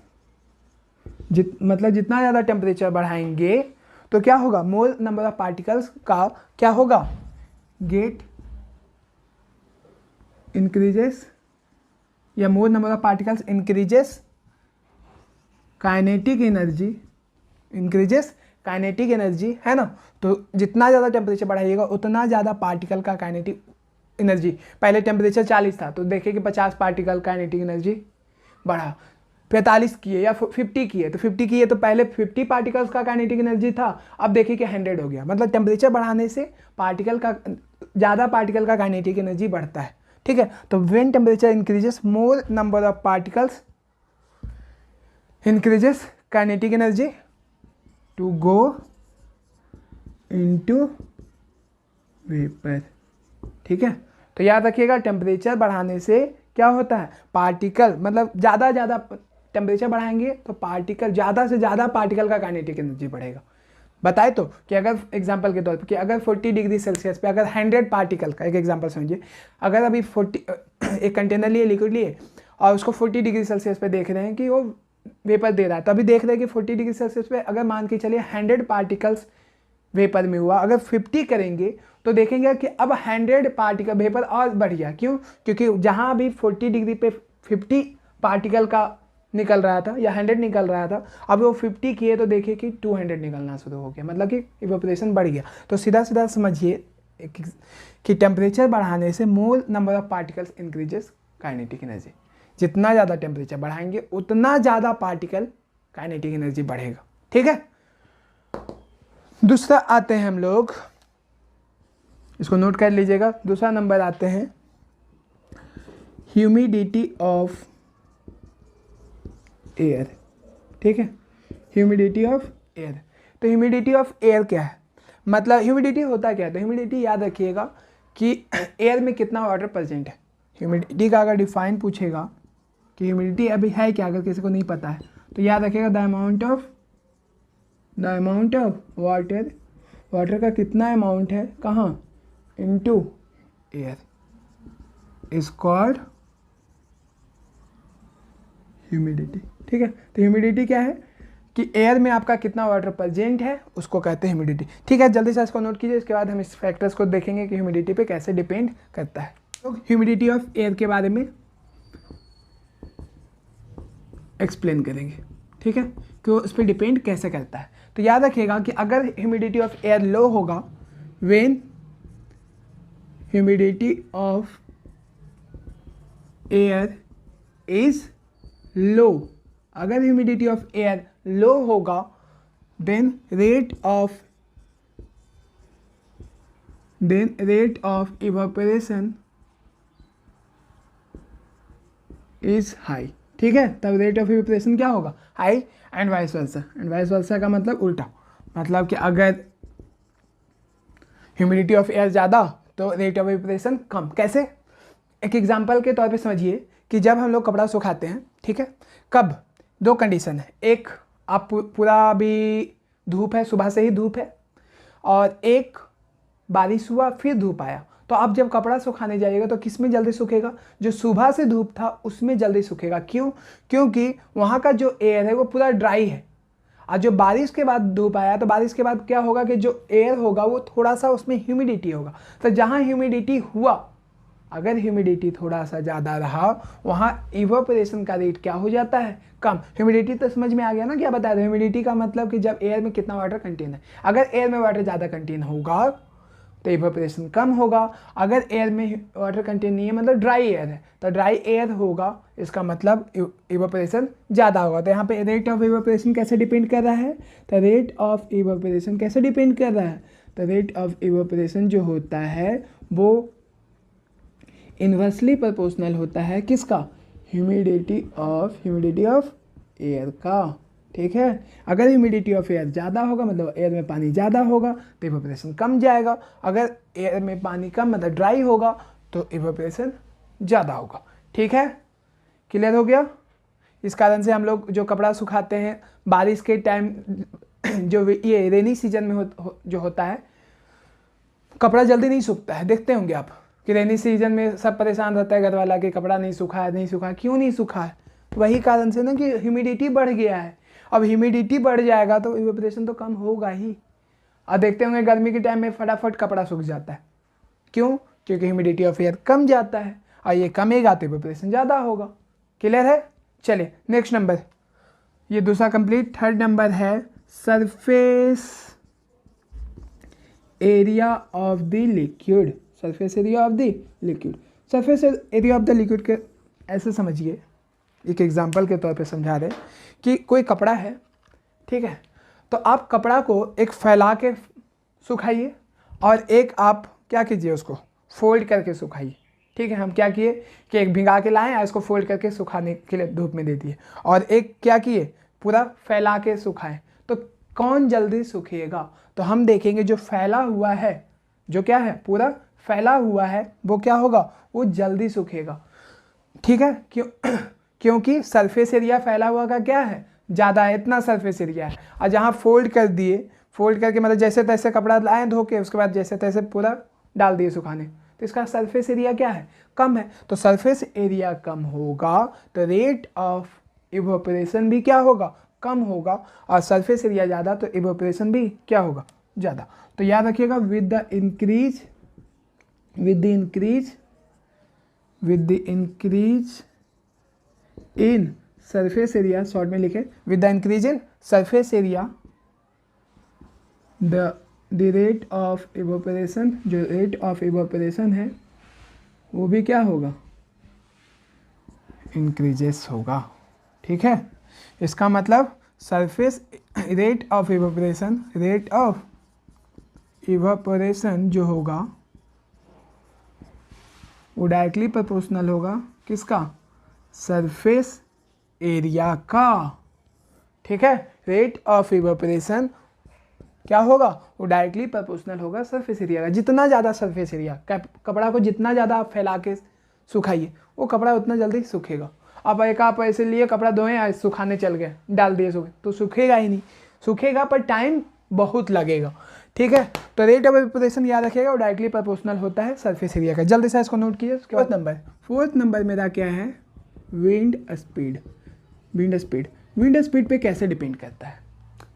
S1: मतलब जितना ज़्यादा टेम्परेचर बढ़ाएंगे तो क्या होगा, मोर नंबर ऑफ पार्टिकल्स का क्या होगा, गेट इंक्रीजेस या मोर number of particles increases kinetic energy, है ना। तो जितना ज़्यादा टेम्परेचर बढ़ाइएगा उतना ज़्यादा पार्टिकल का काइनेटिक एनर्जी, पहले टेम्परेचर 40 था तो देखिए कि 50 पार्टिकल काइनेटिक एनर्जी बढ़ा, 45 किए या 50 किए तो 50 किए तो पहले 50 पार्टिकल्स का काइनेटिक एनर्जी था, अब देखिए कि 100 हो गया। मतलब टेम्परेचर बढ़ाने से ज़्यादा पार्टिकल का काइनेटिक एनर्जी बढ़ता है। ठीक है, तो when temperature increases more number of particles increases kinetic energy to go into vapour. ठीक है, तो याद रखिएगा टेम्परेचर बढ़ाने से क्या होता है, पार्टिकल मतलब ज़्यादा टेम्परेचर बढ़ाएंगे तो पार्टिकल ज़्यादा से ज़्यादा पार्टिकल का काइनेटिक एनर्जी बढ़ेगा। बताए तो कि अगर एग्जांपल के तौर पे कि अगर 40 डिग्री सेल्सियस पे अगर 100 पार्टिकल का, एक एग्जांपल समझिए, अगर अभी 40 एक कंटेनर लिए, लिक्विड लिए और उसको 40 डिग्री सेल्सियस पे देख रहे हैं कि वो वेपर दे रहा है, तो अभी देख रहे हैं कि 40 डिग्री सेल्सियस पे अगर मान के चलिए 100 पार्टिकल्स वेपर में हुआ, अगर 50 करेंगे तो देखेंगे कि अब 100 पार्टिकल वेपर और बढ़ गया। क्यों, क्योंकि जहाँ अभी 40 डिग्री पे 50 पार्टिकल का निकल रहा था या 100 निकल रहा था, अब वो 50 किए तो देखिए कि 200 निकलना शुरू हो गया, मतलब कि इवेपोरेशन बढ़ गया। तो सीधा सीधा समझिए कि टेम्परेचर बढ़ाने से मोर number of particles increases kinetic energy, जितना ज़्यादा टेम्परेचर बढ़ाएंगे उतना ज़्यादा पार्टिकल काइनेटिक एनर्जी बढ़ेगा। ठीक है, दूसरा आते हैं हम लोग, इसको नोट कर लीजिएगा, दूसरा नंबर आते हैं ह्यूमिडिटी ऑफ एयर। ठीक है, ह्यूमिडिटी ऑफ एयर। तो ह्यूमिडिटी ऑफ एयर क्या है, मतलब ह्यूमिडिटी होता क्या है, तो ह्यूमिडिटी याद रखिएगा कि एयर में कितना वाटर प्रेजेंट है। ह्यूमिडिटी का अगर डिफाइन पूछेगा कि ह्यूमिडिटी अभी है क्या, अगर किसी को नहीं पता है तो याद रखिएगा द अमाउंट ऑफ वाटर का कितना अमाउंट है कहाँ, into air is called humidity. ठीक है, तो ह्यूमिडिटी क्या है कि एयर में आपका कितना वाटर प्रेजेंट है उसको कहते हैं ह्यूमिडिटी। ठीक है, जल्दी से इसको नोट कीजिए, इसके बाद हम इस फैक्टर्स को देखेंगे कि ह्यूमिडिटी पे कैसे डिपेंड करता है। तो ह्यूमिडिटी ऑफ एयर के बारे में एक्सप्लेन करेंगे। ठीक है, कि वो उस पर डिपेंड कैसे करता है। तो याद रखिएगा कि अगर ह्यूमिडिटी ऑफ एयर लो होगा, when humidity of air is low, अगर ह्यूमिडिटी ऑफ एयर लो होगा then rate of evaporation is high. ठीक है, तब रेट ऑफ इवेपोरेशन क्या होगा, हाई, एंड वाइस वर्सा का मतलब उल्टा, मतलब कि अगर ह्यूमिडिटी ऑफ एयर ज़्यादा तो रेट ऑफ इवेपोरेशन कम। कैसे, एक एग्जांपल के तौर पे समझिए कि जब हम लोग कपड़ा सुखाते हैं, ठीक है, कब, दो कंडीशन है, एक आप पूरा अभी धूप है, सुबह से ही धूप है, और एक बारिश हुआ फिर धूप आया, तो आप जब कपड़ा सुखाने जाइएगा तो किस में जल्दी सूखेगा, जो सुबह से धूप था उसमें जल्दी सूखेगा। क्यों, क्योंकि वहाँ का जो एयर है वो पूरा ड्राई है, और जो बारिश के बाद धूप आया तो बारिश के बाद क्या होगा कि जो एयर होगा वो थोड़ा सा उसमें ह्यूमिडिटी होगा। तो जहाँ ह्यूमिडिटी हुआ, अगर ह्यूमिडिटी थोड़ा सा ज़्यादा रहा वहाँ इवेपोरेशन का रेट क्या हो जाता है, कम। ह्यूमिडिटी तो समझ में आ गया ना, क्या बताया था, ह्यूमिडिटी का मतलब कि जब एयर में कितना वाटर कंटेन है। अगर एयर में वाटर ज़्यादा कंटेन होगा तो इवेपोरेशन कम होगा। अगर एयर में वाटर कंटेंट नहीं है मतलब ड्राई एयर है तो ड्राई एयर होगा, इसका मतलब इवेपोरेशन ज़्यादा होगा। तो यहाँ पे रेट ऑफ इवेपोरेशन कैसे डिपेंड कर रहा है, तो रेट ऑफ इवेपोरेशन कैसे डिपेंड कर रहा है, तो रेट ऑफ इवेपोरेशन जो होता है वो इन्वर्सली प्रोपोर्शनल होता है किसका, ह्यूमिडिटी ऑफ एयर का। ठीक है, अगर ह्यूमिडिटी ऑफ एयर ज़्यादा होगा मतलब एयर में पानी ज़्यादा होगा तो इवेपोरेशन कम जाएगा, अगर एयर में पानी कम मतलब ड्राई होगा तो इवेपोरेशन ज़्यादा होगा। ठीक है, क्लियर हो गया। इस कारण से हम लोग जो कपड़ा सुखाते हैं बारिश के टाइम जो ये रेनी सीजन में जो होता है कपड़ा जल्दी नहीं सूखता है। देखते होंगे आप कि रेनी सीजन में सब परेशान रहता है घर वाला कि कपड़ा नहीं सूखा है, क्यों नहीं सूखा है, वही कारण से ना कि ह्यूमिडिटी बढ़ गया है। अब ह्यूमिडिटी बढ़ जाएगा तो इवेपोरेशन तो कम होगा ही। अब देखते होंगे गर्मी के टाइम में फटाफट कपड़ा सूख जाता है, क्यों, क्योंकि ह्यूमिडिटी ऑफ एयर कम जाता है और ये कमेगा तो इवेपोरेशन ज़्यादा होगा। क्लियर है। चलिए नेक्स्ट नंबर, ये दूसरा कंप्लीट। थर्ड नंबर है surface area of the liquid. Surface area of the liquid, surface area of the liquid के ऐसे समझिए, एक एग्जांपल के तौर पे समझा रहे कि कोई कपड़ा है, ठीक है, तो आप कपड़ा को एक फैला के सुखाइए और एक आप क्या कीजिए उसको फोल्ड करके सुखाइए। ठीक है, हम क्या किए कि एक भिंगा के लाएं और इसको फोल्ड करके सुखाने के लिए धूप में दे दिए, और एक क्या किए पूरा फैला के सुखाएं। तो कौन जल्दी सूखेगा, तो हम देखेंगे जो फैला हुआ है, जो क्या है पूरा फैला हुआ है वो क्या होगा, वो जल्दी सूखेगा। ठीक है, क्योंकि सरफेस एरिया फैला हुआ का क्या है ज़्यादा है, इतना सरफेस एरिया है। और जहाँ फोल्ड कर दिए, फोल्ड करके मतलब जैसे तैसे कपड़ा लाए धो के उसके बाद जैसे तैसे पूरा डाल दिए सुखाने, तो इसका सरफेस एरिया क्या है, कम है। तो सरफेस एरिया कम होगा तो रेट ऑफ इवेपोरेशन भी क्या होगा, कम होगा, और सरफेस एरिया ज़्यादा तो इवेपोरेशन भी क्या होगा, ज़्यादा। तो याद रखिएगा with the increase in surface area, short में लिखे with the increase in surface area the rate of evaporation, जो रेट ऑफ इवेपोरेशन है वो भी क्या होगा, इंक्रीजेस होगा। ठीक है, इसका मतलब सरफेस रेट ऑफ इवेपोरेशन जो होगा वो डायरेक्टली प्रोपोर्शनल होगा किसका, सरफेस एरिया का। ठीक है, रेट ऑफ इवेपोरेशन क्या होगा, वो डायरेक्टली प्रोपोर्शनल होगा सरफेस एरिया का। जितना ज़्यादा सरफेस एरिया, कपड़ा को जितना ज़्यादा आप फैला के सुखाइए वो कपड़ा उतना जल्दी सूखेगा। अब एक आप ऐसे लिए कपड़ा धोएं सुखाने चल गए, डाल दिए सूखे, तो सूखेगा ही नहीं, सूखेगा पर टाइम बहुत लगेगा। ठीक है, तो रेट ऑफ इवेपोरेशन याद रखिएगा, वो डायरेक्टली प्रोपोर्शनल होता है सरफेस एरिया का। जल्दी से इसको नोट कीजिए। उसके बाद फोर्थ नंबर मेरा क्या है, विंड स्पीड पे कैसे डिपेंड करता है।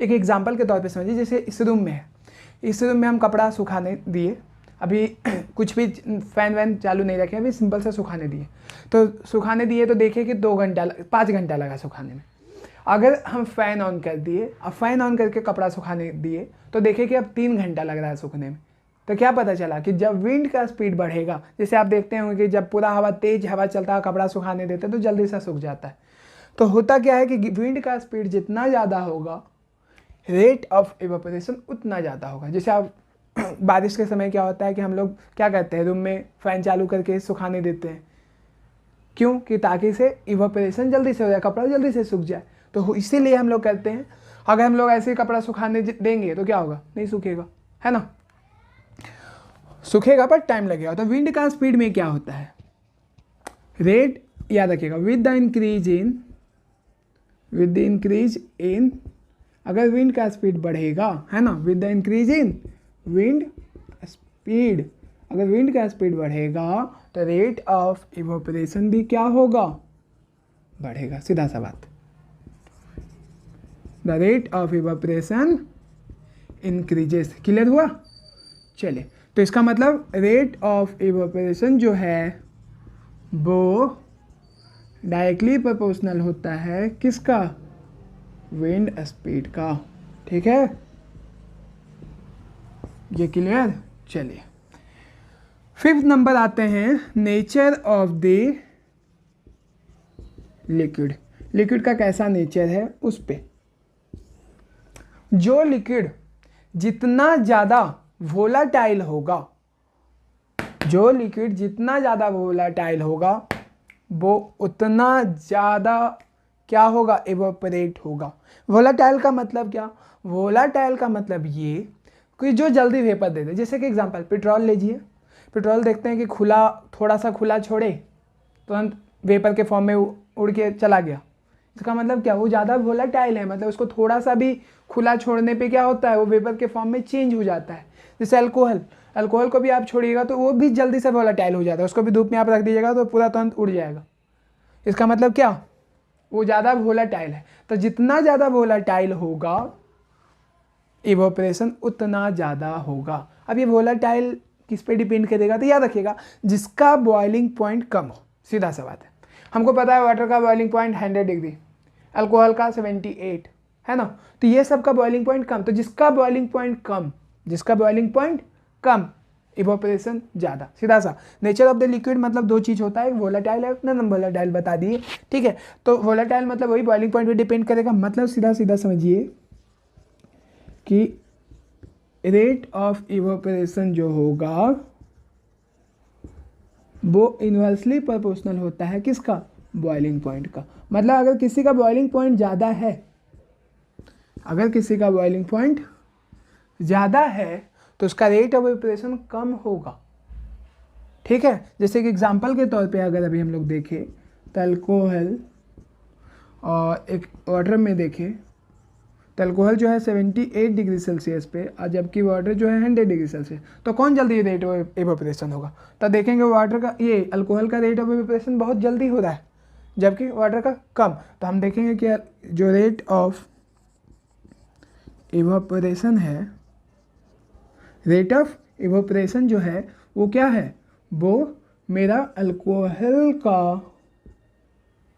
S1: एक एग्जांपल के तौर पे समझिए, जैसे इस रूम में है, इस रूम में हम कपड़ा सुखाने दिए, अभी कुछ भी फ़ैन वैन चालू नहीं रखे, अभी सिंपल से सुखाने दिए, तो सुखाने दिए तो देखिए कि 5 घंटा लगा सुखाने में। अगर हम फ़ैन ऑन कर दिए, अब फ़ैन ऑन करके कपड़ा सुखाने दिए तो देखिए कि अब 3 घंटा लग रहा है सूखने में। तो क्या पता चला कि जब विंड का स्पीड बढ़ेगा, जैसे आप देखते होंगे कि जब पूरा तेज़ हवा चलता है कपड़ा सुखाने देते तो जल्दी से सूख जाता है। तो होता क्या है कि विंड का स्पीड जितना ज़्यादा होगा रेट ऑफ इवेपोरेशन उतना ज़्यादा होगा। जैसे आप बारिश के समय क्या होता है कि हम लोग क्या करते हैं, रूम में फ़ैन चालू करके सुखाने देते हैं, क्यों, कि ताकि से इवेपोरेशन जल्दी से हो जाए, कपड़ा जल्दी से सूख जाए। तो इसीलिए हम लोग करते हैं। अगर हम लोग ऐसे ही कपड़ा सुखाने देंगे तो क्या होगा, नहीं सूखेगा, है ना, सूखेगा पर टाइम लगेगा। तो विंड का स्पीड में क्या होता है, रेट याद रखिएगा विद द इंक्रीज इन, अगर विंड का स्पीड बढ़ेगा, है ना, with the increase in wind speed, अगर विंड का स्पीड बढ़ेगा तो रेट ऑफ इवेपोरेशन भी क्या होगा, बढ़ेगा। सीधा सा बात, the rate of evaporation increases. Clear हुआ। चलिए, तो इसका मतलब रेट ऑफ इवेपोरेशन जो है वो डायरेक्टली प्रोपोर्शनल होता है किसका, विंड स्पीड का। ठीक है, ये क्लियर। चलिए 5th नंबर आते हैं nature of the liquid. Liquid का कैसा नेचर है उस पे। जो लिक्विड जितना ज़्यादा वोलाटाइल होगा, जो लिक्विड जितना ज़्यादा वोलाटाइल होगा वो उतना ज़्यादा क्या होगा, इवोपरेट होगा। वोलाटाइल का मतलब क्या, वोलाटाइल का मतलब ये कि जो जल्दी वेपर दे दे। जैसे कि एग्जांपल पेट्रोल लीजिए, पेट्रोल देखते हैं कि खुला, थोड़ा सा खुला छोड़े तुरंत वेपर के फॉर्म में उड़ के चला गया। इसका मतलब क्या, वो ज़्यादा वोलाटाइल है, मतलब उसको थोड़ा सा भी खुला छोड़ने पे क्या होता है, वो वेपर के फॉर्म में चेंज हो जाता है। जैसे अल्कोहल, अल्कोहल को भी आप छोड़िएगा तो वो भी जल्दी से वोलाटाइल हो जाता है, उसको भी धूप में आप रख दीजिएगा तो पूरा तुरंत उड़ जाएगा। इसका मतलब क्या, वो ज़्यादा वोलाटाइल है। तो जितना ज़्यादा वोलाटाइल होगा इवोपरेशन उतना ज़्यादा होगा। अब ये वोलाटाइल किस पे डिपेंड करेगा, तो याद रखिएगा जिसका बॉइलिंग पॉइंट कम हो। सीधा सा बात है, हमको पता है वाटर का बॉइलिंग पॉइंट 100 डिग्री, अल्कोहल का 78 है ना, तो ये सब का बॉइलिंग पॉइंट कम। तो जिसका बॉइलिंग पॉइंट कम, जिसका बॉइलिंग पॉइंट कम, इवोपरेशन ज़्यादा। सीधा सा नेचर ऑफ द लिक्विड मतलब दो चीज़ होता है, वोलाटाइल है ना, वोलाटाइल बता दिए, ठीक है। तो वोलाटाइल मतलब वही बॉइलिंग पॉइंट पे डिपेंड करेगा। मतलब सीधा सीधा समझिए कि रेट ऑफ इवोपरेशन जो होगा वो इन्वर्सली प्रोपोर्शनल होता है किसका, बॉइलिंग पॉइंट का। मतलब अगर किसी का बॉइलिंग पॉइंट ज़्यादा है, अगर किसी का बॉइलिंग पॉइंट ज़्यादा है तो उसका रेट ऑफ इवोपरेशन कम होगा, ठीक है। जैसे कि एग्जांपल के तौर पे अगर अभी हम लोग देखें तो अल्कोहल और एक वाटर में देखें तो अल्कोहल जो है 78 डिग्री सेल्सियस पे और जबकि वाटर जो है 100 डिग्री सेल्सियस, तो कौन जल्दी रेट ऑफ इवोपरेशन होगा। तो देखेंगे वाटर का, ये अल्कोहल का रेट ऑफ इवोपरेशन बहुत जल्दी हो रहा है जबकि वाटर का कम। तो हम देखेंगे कि जो रेट ऑफ इवोपरेशन है, रेट ऑफ इवोपरेशन जो है वो क्या है, वो मेरा अल्कोहल का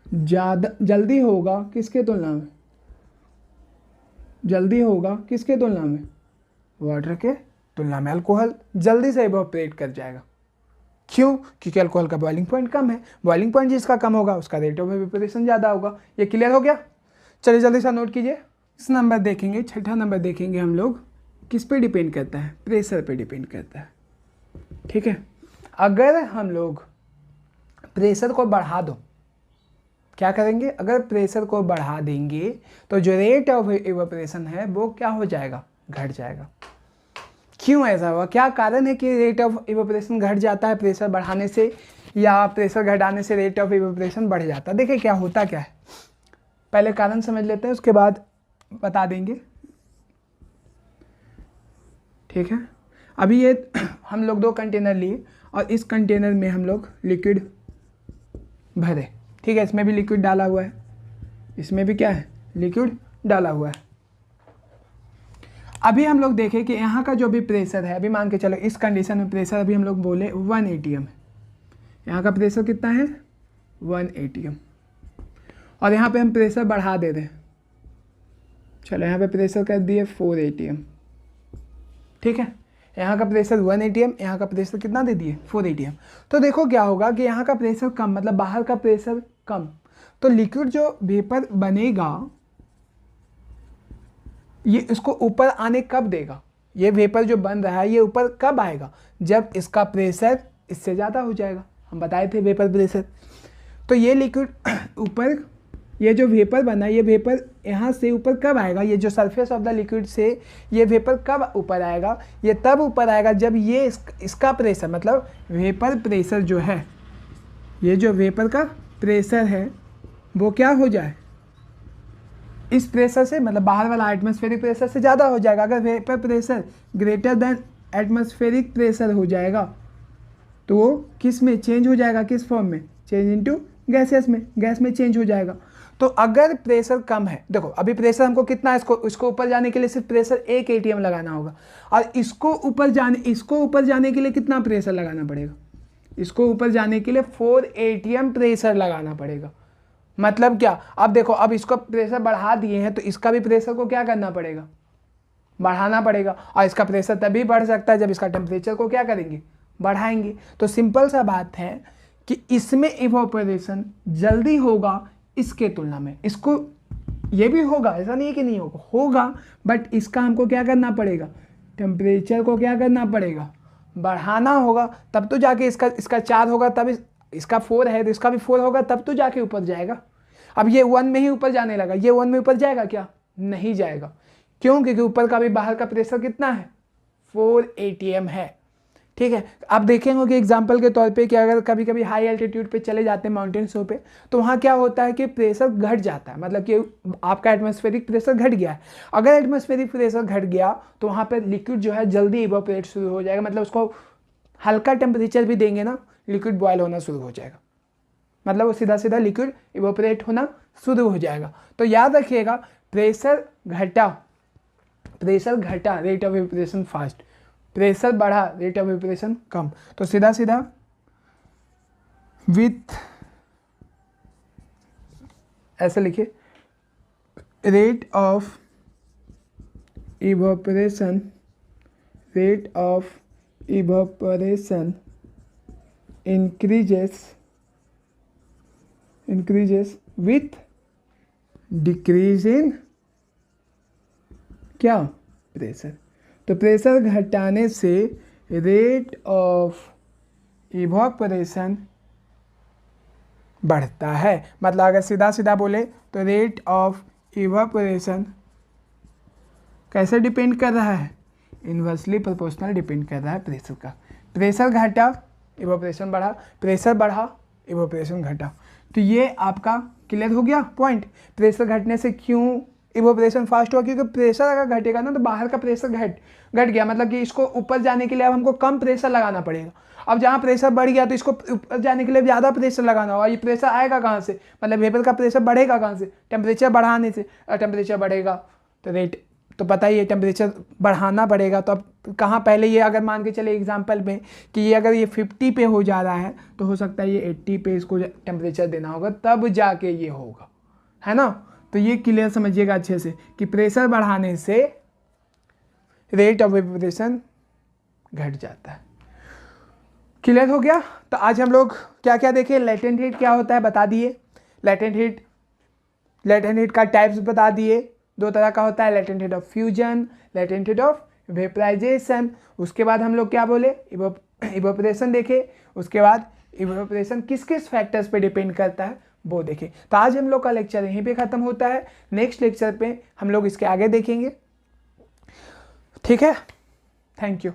S1: ज़्यादा जल्दी होगा किसके तुलना में, जल्दी होगा किसके तुलना में, वाटर के तुलना में। अल्कोहल जल्दी से इवोपरेट कर जाएगा, क्यों, क्योंकि अल्कोहल का बॉइलिंग पॉइंट कम है। बॉइलिंग पॉइंट जिसका कम होगा उसका रेट ऑफ इवोपरेशन ज़्यादा होगा। ये क्लियर हो गया। चलिए जल्दी से नोट कीजिए। इस नंबर देखेंगे, छठा नंबर देखेंगे हम लोग, किस पे डिपेंड करता है, प्रेशर पे डिपेंड करता है, ठीक है। अगर हम लोग प्रेशर को बढ़ा दो, क्या करेंगे, अगर प्रेशर को बढ़ा देंगे तो जो रेट ऑफ इवोपरेशन है वो क्या हो जाएगा, घट जाएगा। क्यों ऐसा हुआ, क्या कारण है कि रेट ऑफ इवोपरेशन घट जाता है प्रेशर बढ़ाने से या प्रेशर घटाने से रेट ऑफ इवोपरेशन बढ़ जाता है। देखिए क्या होता क्या है, पहले कारण समझ लेते हैं उसके बाद बता देंगे, ठीक है। अभी ये हम लोग 2 कंटेनर लिए और इस कंटेनर में हम लोग लिक्विड भरे, ठीक है। इसमें भी लिक्विड डाला हुआ है, इसमें भी क्या है, लिक्विड डाला हुआ है। अभी हम लोग देखें कि यहाँ का जो भी प्रेशर है, अभी मान के चलो इस कंडीशन में प्रेशर अभी हम लोग बोले 1 atm है। यहाँ का प्रेशर कितना है, 1 atm, और यहाँ पे हम प्रेशर बढ़ा दे रहे हैं। चलो यहाँ पे प्रेशर कर दिए 4 atm, ठीक है। यहाँ का प्रेशर 1 atm, यहाँ का प्रेशर कितना दे दिए, 4 atm। तो देखो क्या होगा कि यहाँ का प्रेशर कम, मतलब बाहर का प्रेशर कम, तो लिक्विड जो वेपर बनेगा ये इसको ऊपर आने कब देगा, ये वेपर जो बन रहा है ये ऊपर कब आएगा, जब इसका प्रेशर इससे ज़्यादा हो जाएगा। हम बताए थे वेपर प्रेशर। तो ये लिक्विड ऊपर, ये जो वेपर बना, ये वेपर यहाँ से ऊपर कब आएगा, ये जो सरफेस ऑफ द लिक्विड से ये वेपर कब ऊपर आएगा, ये तब ऊपर आएगा जब ये इसका प्रेशर, मतलब वेपर प्रेशर जो है, ये जो वेपर का प्रेशर है वो क्या हो जाए, इस प्रेशर से, मतलब बाहर वाला एटमॉस्फेरिक प्रेशर से ज़्यादा हो जाएगा। अगर vapour pressure greater than atmospheric pressure हो जाएगा तो वो किस में चेंज हो जाएगा, किस फॉर्म में, चेंज इनटू गैसेस में, गैस में चेंज हो जाएगा। तो अगर प्रेशर कम है, देखो अभी प्रेशर हमको कितना है, इसको ऊपर जाने के लिए सिर्फ प्रेशर 1 atm लगाना होगा, और इसको ऊपर जाने के लिए कितना प्रेशर लगाना पड़ेगा, इसको ऊपर जाने के लिए 4 atm प्रेशर लगाना पड़ेगा। मतलब क्या, अब देखो अब इसको प्रेशर बढ़ा दिए हैं तो इसका भी प्रेशर को क्या करना पड़ेगा, बढ़ाना पड़ेगा। और इसका प्रेशर तभी बढ़ सकता है जब इसका टेम्परेचर को क्या करेंगे, बढ़ाएंगे। तो सिंपल सा बात है कि इसमें इवोपोरेशन जल्दी होगा इसके तुलना में। इसको ये भी होगा, ऐसा नहीं है कि नहीं होगा, होगा, बट इसका हमको क्या करना पड़ेगा, टेम्परेचर को क्या करना पड़ेगा, बढ़ाना होगा, तब तो जाके इसका 4 होगा, तब इसका 4 है तो इसका भी 4 होगा, तब तो जाके ऊपर जाएगा। अब ये 1 में ही ऊपर जाने लगा, ये 1 में ऊपर जाएगा क्या, नहीं जाएगा। क्यों, क्योंकि ऊपर का भी बाहर का प्रेशर कितना है, 4 atm है। ठीक है, आप देखेंगे कि एग्जाम्पल के तौर पे कि अगर कभी कभी हाई एल्टीट्यूड पे चले जाते हैं माउंटेन्सों पे, तो वहाँ क्या होता है कि प्रेशर घट जाता है, मतलब कि आपका एटमॉस्फेरिक प्रेशर घट गया है। अगर एटमॉस्फेरिक प्रेशर घट गया तो वहाँ पे लिक्विड जो है जल्दी इवोपरेट शुरू हो जाएगा, मतलब उसको हल्का टेम्परेचर भी देंगे ना, लिक्विड बॉयल होना शुरू हो जाएगा, मतलब वो सीधा सीधा लिक्विड इवोपरेट होना शुरू हो जाएगा। तो याद रखिएगा, प्रेशर घटा rate of evaporation fast, pressure बढ़ा रेट ऑफ इवोपरेशन कम। तो सीधा सीधा विथ, ऐसे लिखिए, rate of evaporation increases with decrease in क्या, प्रेशर। तो प्रेशर घटाने से रेट ऑफ इवोपरेशन बढ़ता है। मतलब अगर सीधा सीधा बोले तो रेट ऑफ इवोपरेशन कैसे डिपेंड कर रहा है, इन्वर्सली प्रोपोर्शनल डिपेंड कर रहा है प्रेशर का। प्रेशर घटा इवोपरेशन बढ़ा, प्रेशर बढ़ा इवोपरेशन घटा। तो ये आपका क्लियर हो गया पॉइंट। प्रेशर घटने से क्यों इवोपरेशन फास्ट हुआ, क्योंकि प्रेशर अगर घटेगा ना तो बाहर का प्रेशर घट गया, मतलब कि इसको ऊपर जाने के लिए अब हमको कम प्रेशर लगाना पड़ेगा। अब जहाँ प्रेशर बढ़ गया तो इसको ऊपर जाने के लिए ज़्यादा प्रेशर लगाना होगा। ये प्रेशर आएगा कहाँ से, मतलब वेपर का प्रेशर बढ़ेगा कहाँ से, टेम्परेचर बढ़ाने से। टेम्परेचर बढ़ेगा तो रेट तो पता ही है, टेम्परेचर बढ़ाना पड़ेगा। तो अब कहाँ, पहले ये अगर मान के चले एग्जांपल में कि ये अगर ये 50 पे हो जा रहा है तो हो सकता है ये 80 पे इसको टेम्परेचर देना होगा, तब जाके ये होगा, है ना। तो ये क्लियर समझिएगा अच्छे से कि प्रेशर बढ़ाने से रेट ऑफ इवोपरेशन घट जाता है। क्लियर हो गया। तो आज हम लोग क्या क्या देखे, लेटेंट हीट क्या होता है बता दिए, लेटेंट हीट का टाइप्स बता दिए, 2 तरह का होता है, latent heat of fusion, latent heat of vaporisation. उसके बाद हम लोग क्या बोले, इवोपरेशन देखे। उसके बाद इवोपरेशन किस किस फैक्टर्स पे डिपेंड करता है वो देखें। तो आज हम लोग का लेक्चर यहीं पे ख़त्म होता है। नेक्स्ट लेक्चर पे हम लोग इसके आगे देखेंगे। ठीक है, थैंक यू।